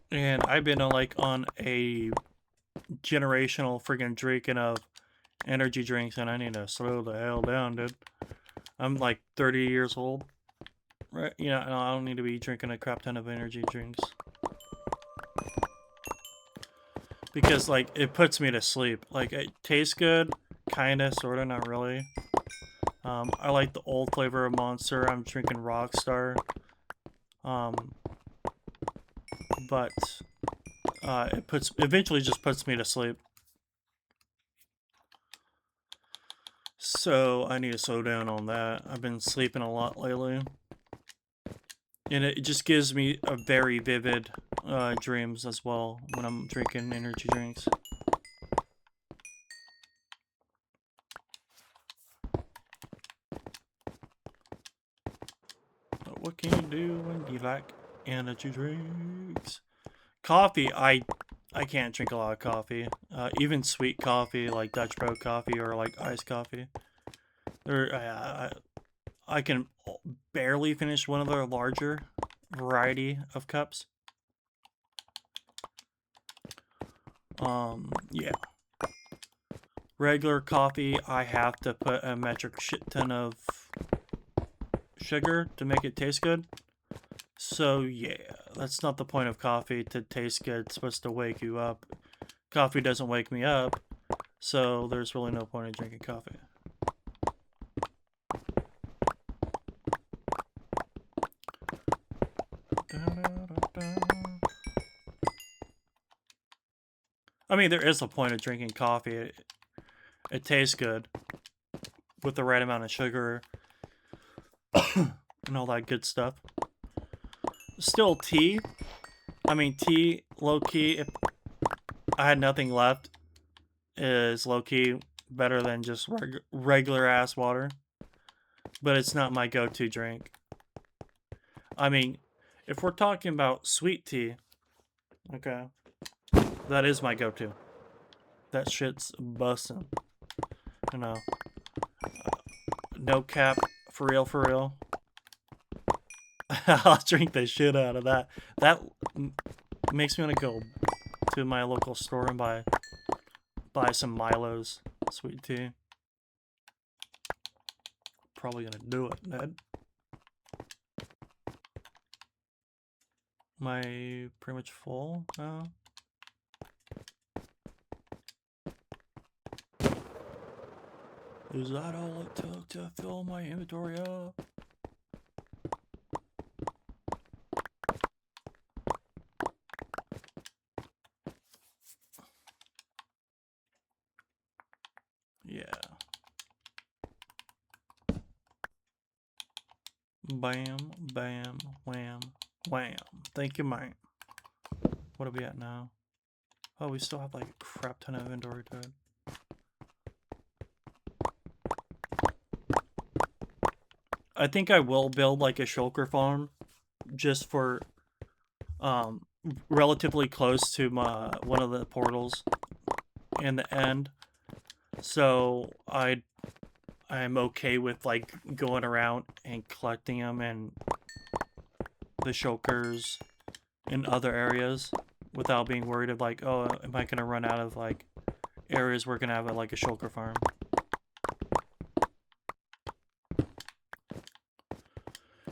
And I've been on a generational friggin' drinking of energy drinks, and I need to slow the hell down, dude. I'm like 30 years old, right? You know, I don't need to be drinking a crap ton of energy drinks. Because, like, it puts me to sleep. Like, it tastes good, kinda, sorta, not really. I like the old flavor of Monster. I'm drinking Rockstar. but it eventually just puts me to sleep. So I need to slow down on that. I've been sleeping a lot lately. And it just gives me a very vivid dreams as well when I'm drinking energy drinks. What can you do when you like energy drinks? Coffee, I can't drink a lot of coffee. Even sweet coffee, like Dutch Bro coffee or like iced coffee. I can barely finish one of their larger variety of cups. Yeah. Regular coffee, I have to put a metric shit ton of sugar to make it taste good. So yeah, that's not the point of coffee, to taste good. It's supposed to wake you up. Coffee doesn't wake me up, so there's really no point in drinking coffee. I mean, there is a point of drinking coffee. It tastes good with the right amount of sugar and all that good stuff. Still, tea. I mean, tea, low-key, if I had nothing left, is low-key better than just regular-ass water. But it's not my go-to drink. I mean, if we're talking about sweet tea, okay, that is my go-to. That shit's bussin'. You know, no cap, for real, for real. I'll drink the shit out of that. That makes me want to go to my local store and buy some Milo's sweet tea. Probably gonna do it, Ned. Am I pretty much full now? Is that all it took to fill my inventory up? Yeah. Bam, bam, wham, wham. Thank you, mate. What are we at now? Oh, we still have like a crap ton of inventory to it. I think I will build like a shulker farm just for relatively close to my one of the portals in the end. So I'm okay with like going around and collecting them and the shulkers in other areas without being worried of like, oh, am I gonna run out of like areas we're gonna have like a shulker farm.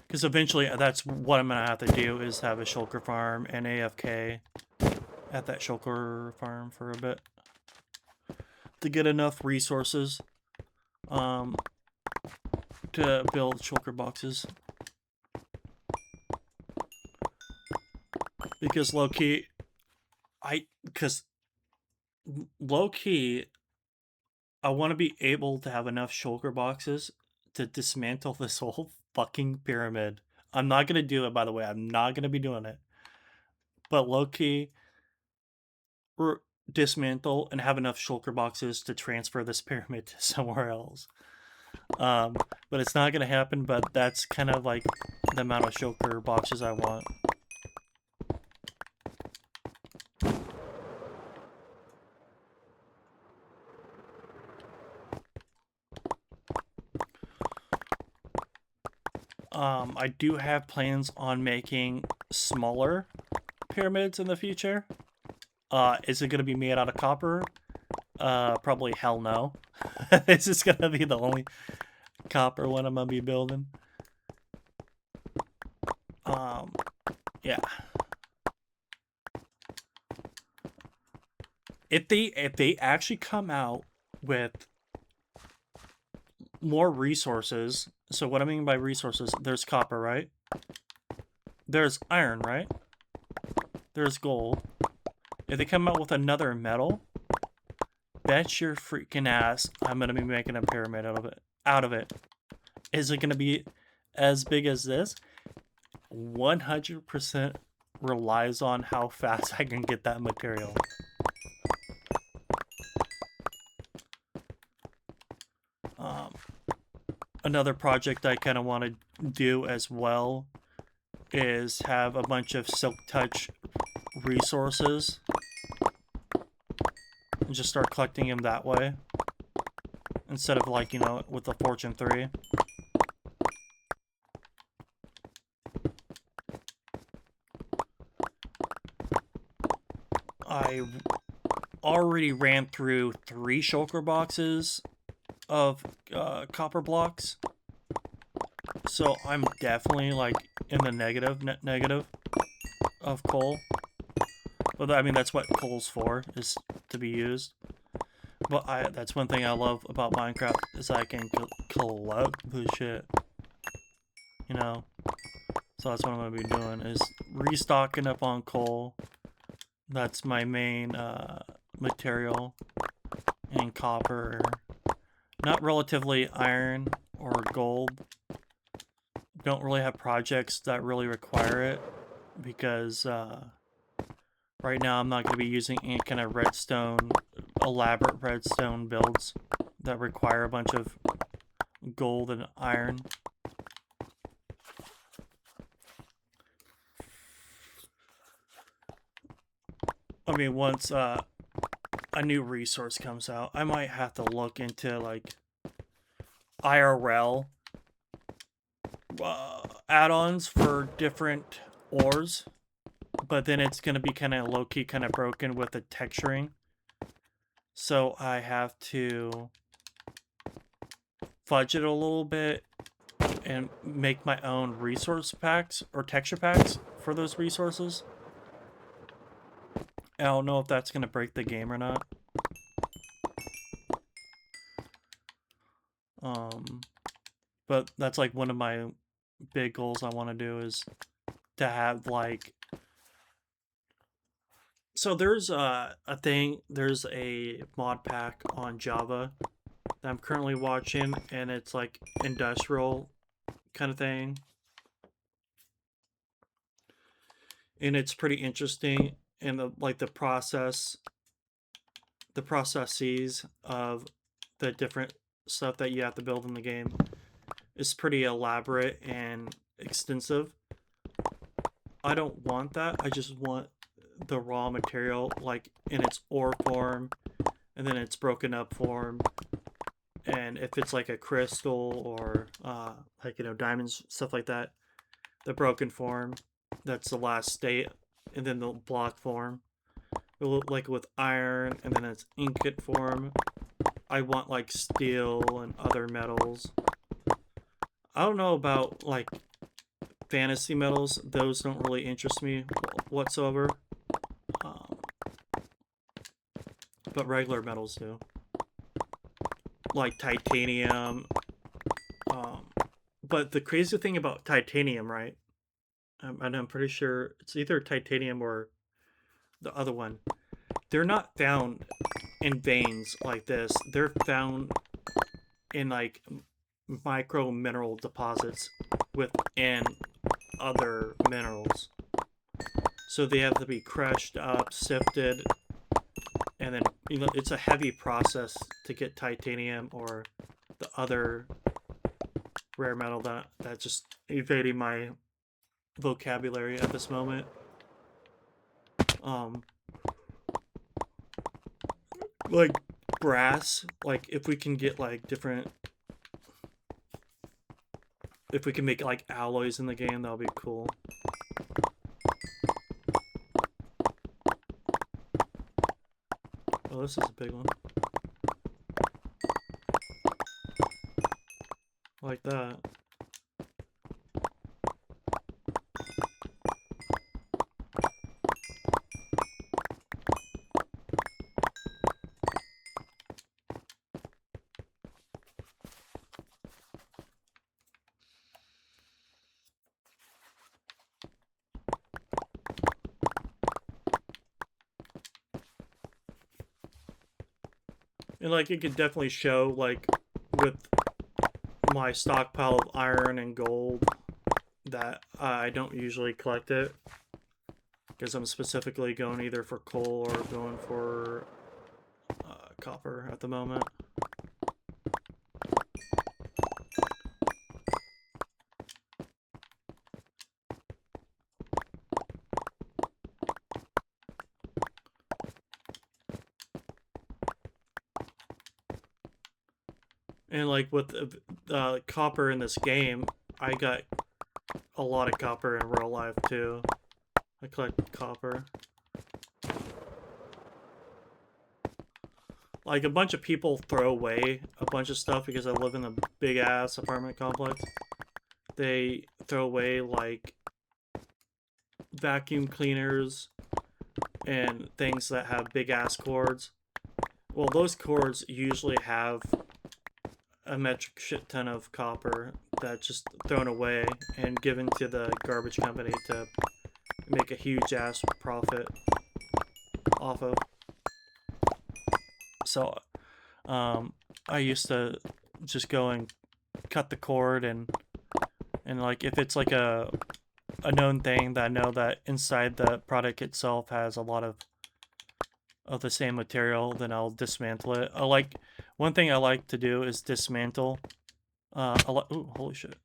Because eventually that's what I'm gonna have to do, is have a shulker farm and AFK at that shulker farm for a bit to get enough resources to build shulker boxes. Because low-key, I want to be able to have enough shulker boxes to dismantle this whole fucking pyramid. I'm not gonna do it, by the way. I'm not gonna be doing it. But low-key, dismantle and have enough shulker boxes to transfer this pyramid to somewhere else. But it's not gonna happen, but that's kind of like the amount of shulker boxes I want. I do have plans on making smaller pyramids in the future. Is it gonna be made out of copper? Probably hell no. This is gonna be the only copper one I'm gonna be building. Yeah. If they actually come out with more resources, so what I mean by resources, there's copper, right? There's iron, right? there's gold. If they come out with another metal, bet your freaking ass I'm gonna be making a pyramid out of it. Is it gonna be as big as this? 100% relies on how fast I can get that material. Another project I kind of want to do as well is have a bunch of Silk Touch resources and just start collecting them that way instead of, like, you know, with the Fortune 3. I already ran through 3 shulker boxes of copper blocks, so I'm definitely, like, in the negative of coal. But I mean, that's what coal's for, is to be used. But that's one thing I love about Minecraft, is I can collect the shit, you know. So that's what I'm gonna be doing, is restocking up on coal. That's my main material, and copper. Not relatively iron or gold. Don't really have projects that really require it, because right now I'm not going to be using any kind of elaborate redstone builds that require a bunch of gold and iron. I mean, once a new resource comes out, I might have to look into, like, IRL add-ons for different ores, but then it's going to be kind of low-key, kind of broken with the texturing. So I have to fudge it a little bit and make my own resource packs or texture packs for those resources. I don't know if that's going to break the game or not. But that's, like, one of my big goals I want to do, is to have, like... So there's a mod pack on Java that I'm currently watching, and it's like industrial kind of thing. And it's pretty interesting, and the processes of the different stuff that you have to build in the game is pretty elaborate and extensive. I don't want that. I just want the raw material, like, in its ore form, and then its broken up form. And if it's like a crystal or like, you know, diamonds, stuff like that, the broken form, that's the last state, and then the block form. Like with iron, and then its ingot form. I want, like, steel and other metals. I don't know about, like, fantasy metals. Those don't really interest me whatsoever. But regular metals do. Like titanium. But the crazy thing about titanium, right? And I'm pretty sure it's either titanium or the other one. They're not found in veins like this. They're found in, like, micro mineral deposits within other minerals. So they have to be crushed up, sifted, and then, you know, it's a heavy process to get titanium or the other rare metal that's just evading my vocabulary at this moment. Like brass, like, if we can get, like, if we can make, like, alloys in the game, that'll be cool. Oh, this is a big one. Like that. And like it could definitely show like with my stockpile of iron and gold that I don't usually collect it because I'm specifically going either for coal or going for copper at the moment. And like with copper in this game, I got a lot of copper in real life too. I collect copper. Like a bunch of people throw away a bunch of stuff because I live in a big ass apartment complex. They throw away like vacuum cleaners and things that have big ass cords. Well, those cords usually have a metric shit ton of copper that's just thrown away and given to the garbage company to make a huge ass profit off of. So, I used to just go and cut the cord and like if it's like a known thing that I know that inside the product itself has a lot of the same material, then I'll dismantle it. I like one thing I like to do is dismantle. Ooh, holy shit!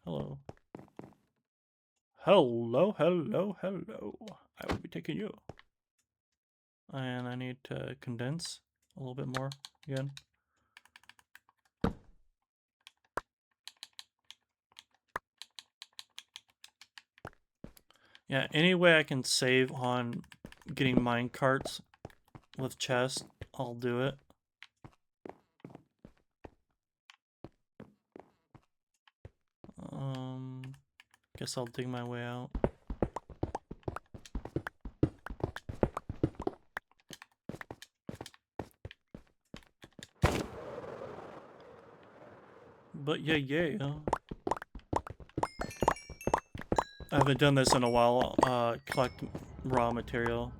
Hello, hello, hello, hello. I will be taking you. And I need to condense a little bit more again. Yeah, any way I can save on getting mine carts with chests, I'll do it. Guess I'll dig my way out. But yeah. I haven't done this in a while, collect raw material.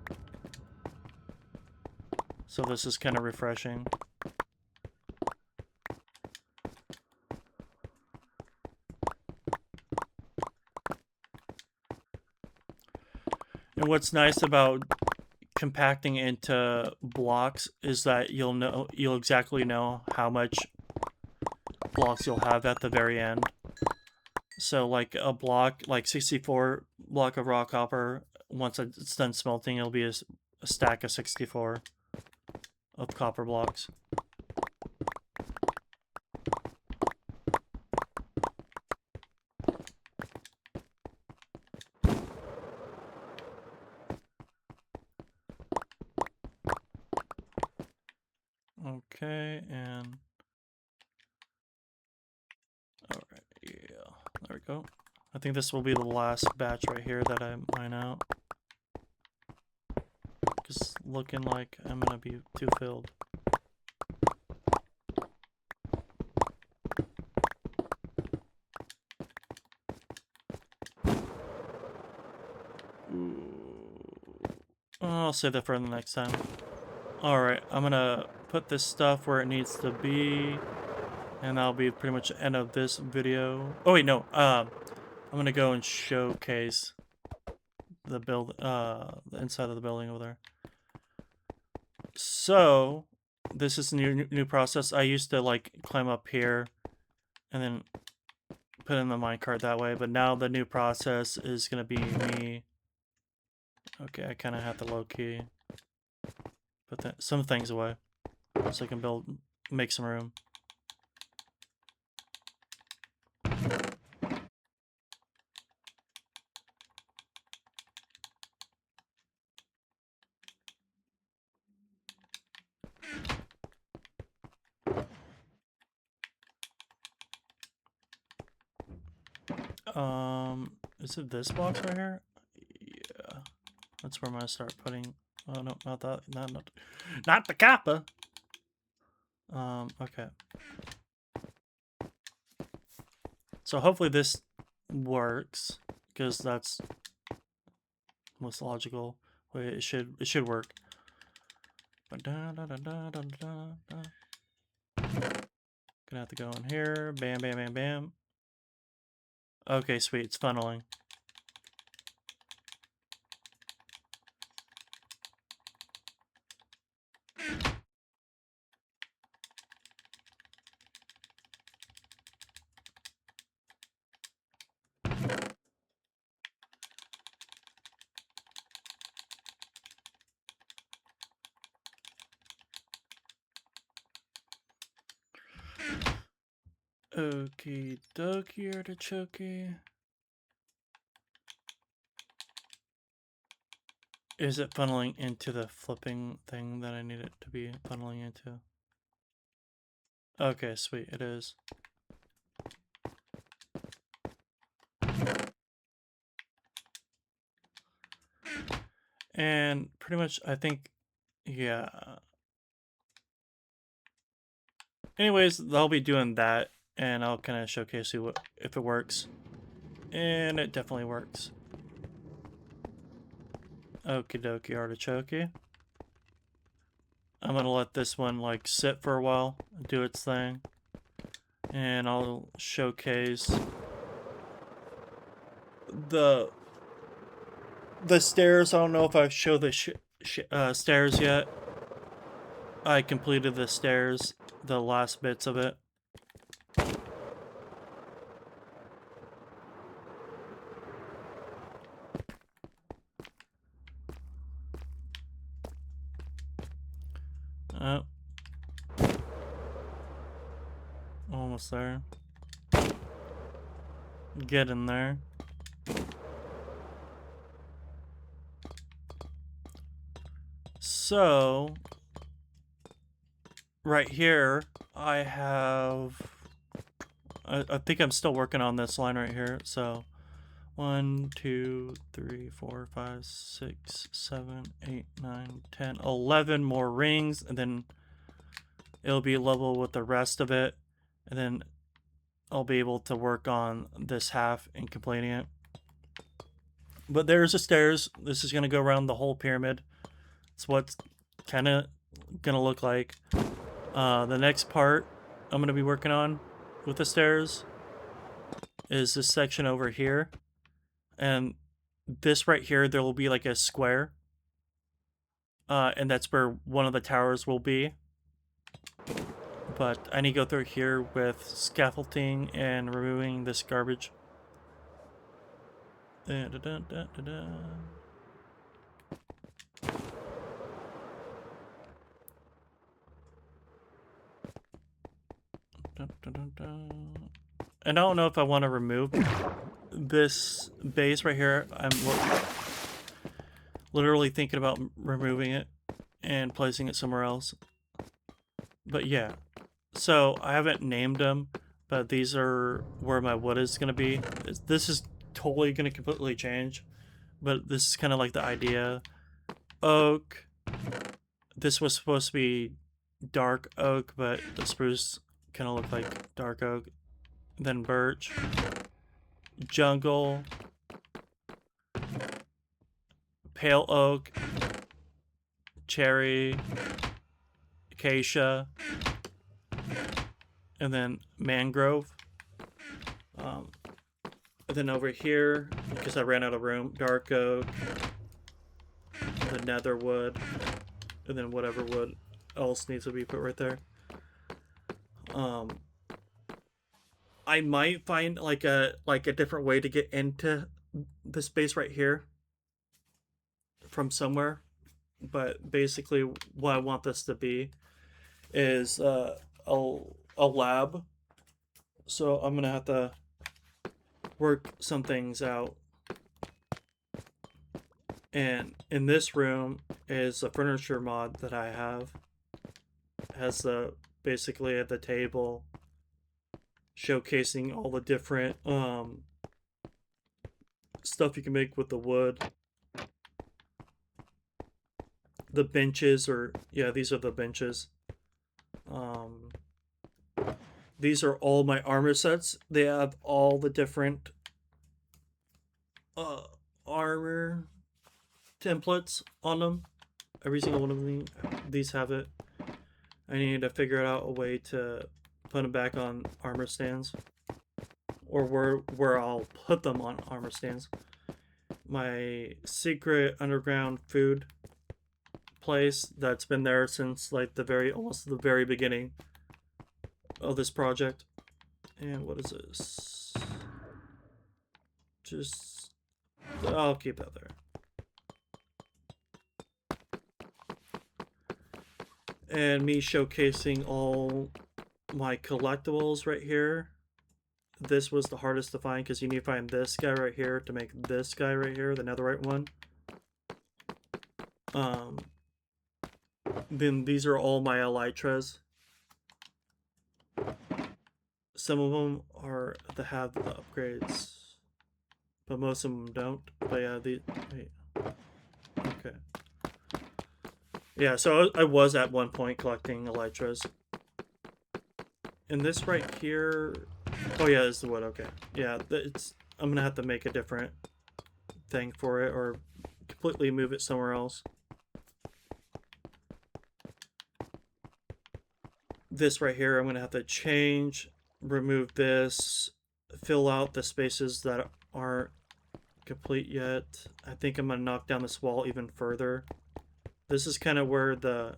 So this is kind of refreshing. And what's nice about compacting into blocks is that you'll exactly know how much blocks you'll have at the very end. So like a block, like 64 block of raw copper, once it's done smelting, it'll be a stack of 64 of copper blocks. Okay, and alright, yeah, there we go. I think this will be the last batch right here that I mine out. Just looking like I'm gonna be too filled. I'll save that for the next time. Alright, I'm gonna put this stuff where it needs to be. And that'll be pretty much the end of this video. Oh wait, no. I'm gonna go and showcase the the inside of the building over there. So this is a new process. I used to like climb up here and then put in the minecart that way, but now the new process is gonna be me. Okay, I kind of have to low key put some things away so I can make some room. Is it this box right here? Yeah, that's where I'm gonna start putting. Oh no, not that. Not the kappa. Okay. So hopefully this works because that's most logical way it should work. Gonna have to go in here. Bam, bam, bam, bam. Okay, sweet. It's funneling. Okie dokie, artichoke. Is it funneling into the flipping thing that I need it to be funneling into? Okay, sweet, it is. And pretty much, I think, yeah. Anyways, I'll be doing that, and I'll kind of showcase you if it works. And it definitely works. Okie dokie, artichoke. I'm gonna let this one like sit for a while, do its thing, and I'll showcase the stairs. I don't know if I've showed the stairs yet. I completed the stairs, the last bits of it. Oh. Almost there. Get in there. So, right here, I have... I think I'm still working on this line right here. So, 1, 2, 3, 4, 5, 6, 7, 8, 9, 10, 11 more rings, and then it'll be level with the rest of it, and then I'll be able to work on this half and completing it. But there's the stairs. This is going to go around the whole pyramid. It's what's kind of going to look like. The next part I'm going to be working on with the stairs is this section over here. And this right here, there will be like a square. And that's where one of the towers will be. But I need to go through here with scaffolding and removing this garbage. And I don't know if I want to remove this base right here. I'm literally thinking about removing it and placing it somewhere else. But yeah, so I haven't named them, but these are where my wood is going to be. This is totally going to completely change, but this is kind of like the idea. Oak. This was supposed to be dark oak, but the spruce kind of looked like dark oak. Then birch. Jungle. Pale oak. Cherry. Acacia. And then mangrove. And then over here, because I ran out of room, dark oak. The nether wood. And then whatever wood else needs to be put right there. I might find like a different way to get into the space right here from somewhere, but basically what I want this to be is a lab. So I'm gonna have to work some things out. And in this room is a furniture mod that I have. It has the basically at the table showcasing all the different stuff you can make with the wood. The benches these are the benches. These are all my armor sets. They have all the different armor templates on them. every single one of these have it. I need to figure out a way to put them back on armor stands, or where I'll put them on armor stands. My secret underground food place that's been there since like almost the very beginning of this project. And what is this? Just I'll keep that there. And me showcasing all my collectibles right here. This was the hardest to find because you need to find this guy right here to make this guy right here, the netherite one. Then these are all my elytras. Some of them are that have the upgrades, but most of them don't. But yeah, wait. Okay. Yeah, so I was at one point collecting elytras. And this right here, oh yeah, is the wood. Okay, yeah, I'm gonna have to make a different thing for it, or completely move it somewhere else. This right here, I'm gonna have to change, remove this, fill out the spaces that aren't complete yet. I think I'm gonna knock down this wall even further. This is kind of where the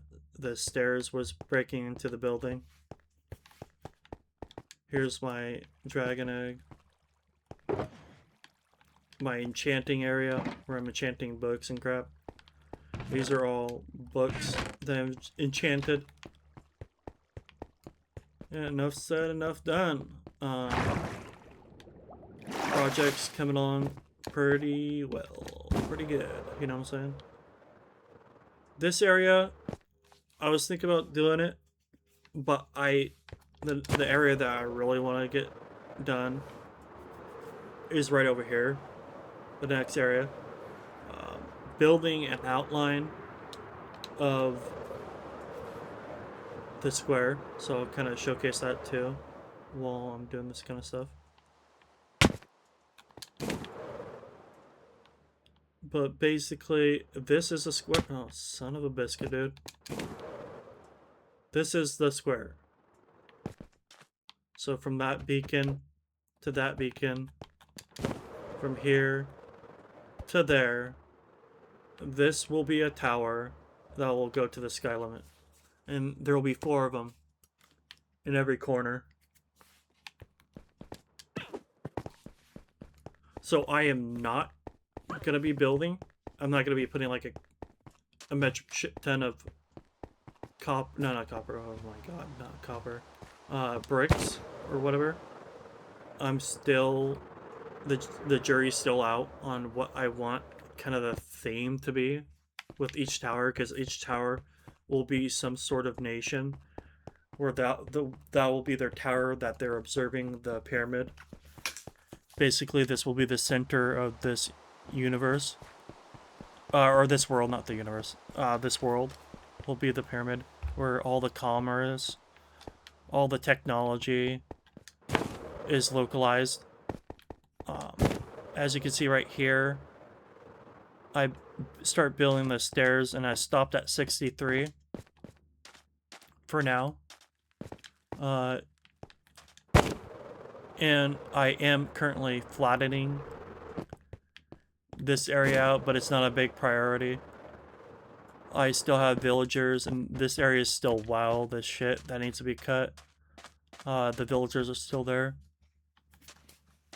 stairs was breaking into the building. Here's my dragon egg. My enchanting area where I'm enchanting books and crap. These are all books that I've enchanted. Yeah, enough said, enough done. Project's coming along pretty well. Pretty good, you know what I'm saying? This area, I was thinking about doing it, but the area that I really want to get done is right over here. The next area. Building an outline of the square, so I'll kind of showcase that too while I'm doing this kind of stuff. But basically, this is a square. Oh, son of a biscuit, dude. This is the square. So from that beacon to that beacon, from here to there, this will be a tower that will go to the sky limit. And there will be 4 of them in every corner. So I am not going to be building. I'm not going to be putting like a metric shit ton of copper. No, not copper. Oh my god, not copper. Bricks or whatever. I'm still... The jury's still out on what I want kind of the theme to be with each tower, because each tower will be some sort of nation where that will be their tower that they're observing the pyramid. Basically, this will be the center of this universe, or this world, not the universe. This world will be the pyramid where all the commerce, all the technology is localized. As you can see right here, I start building the stairs and I stopped at 63 for now. And I am currently flattening this area out, but it's not a big priority. I still have villagers, and this area is still wild as shit that needs to be cut. The villagers are still there,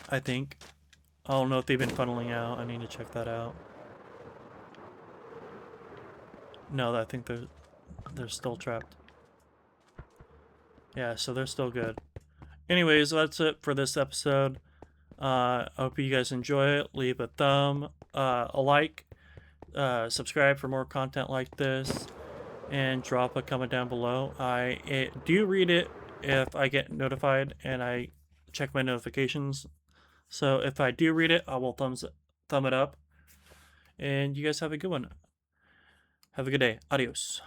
I think. I don't know if they've been funneling out. I need to check that out. No, I think they're still trapped. Yeah, so they're still good. Anyways, that's it for this episode. I hope you guys enjoy it. Leave a thumb, a like, subscribe for more content like this, and drop a comment down below. I do read it if I get notified, and I check my notifications. So if I do read it, I will thumb it up. And you guys have a good one. Have a good day. Adios.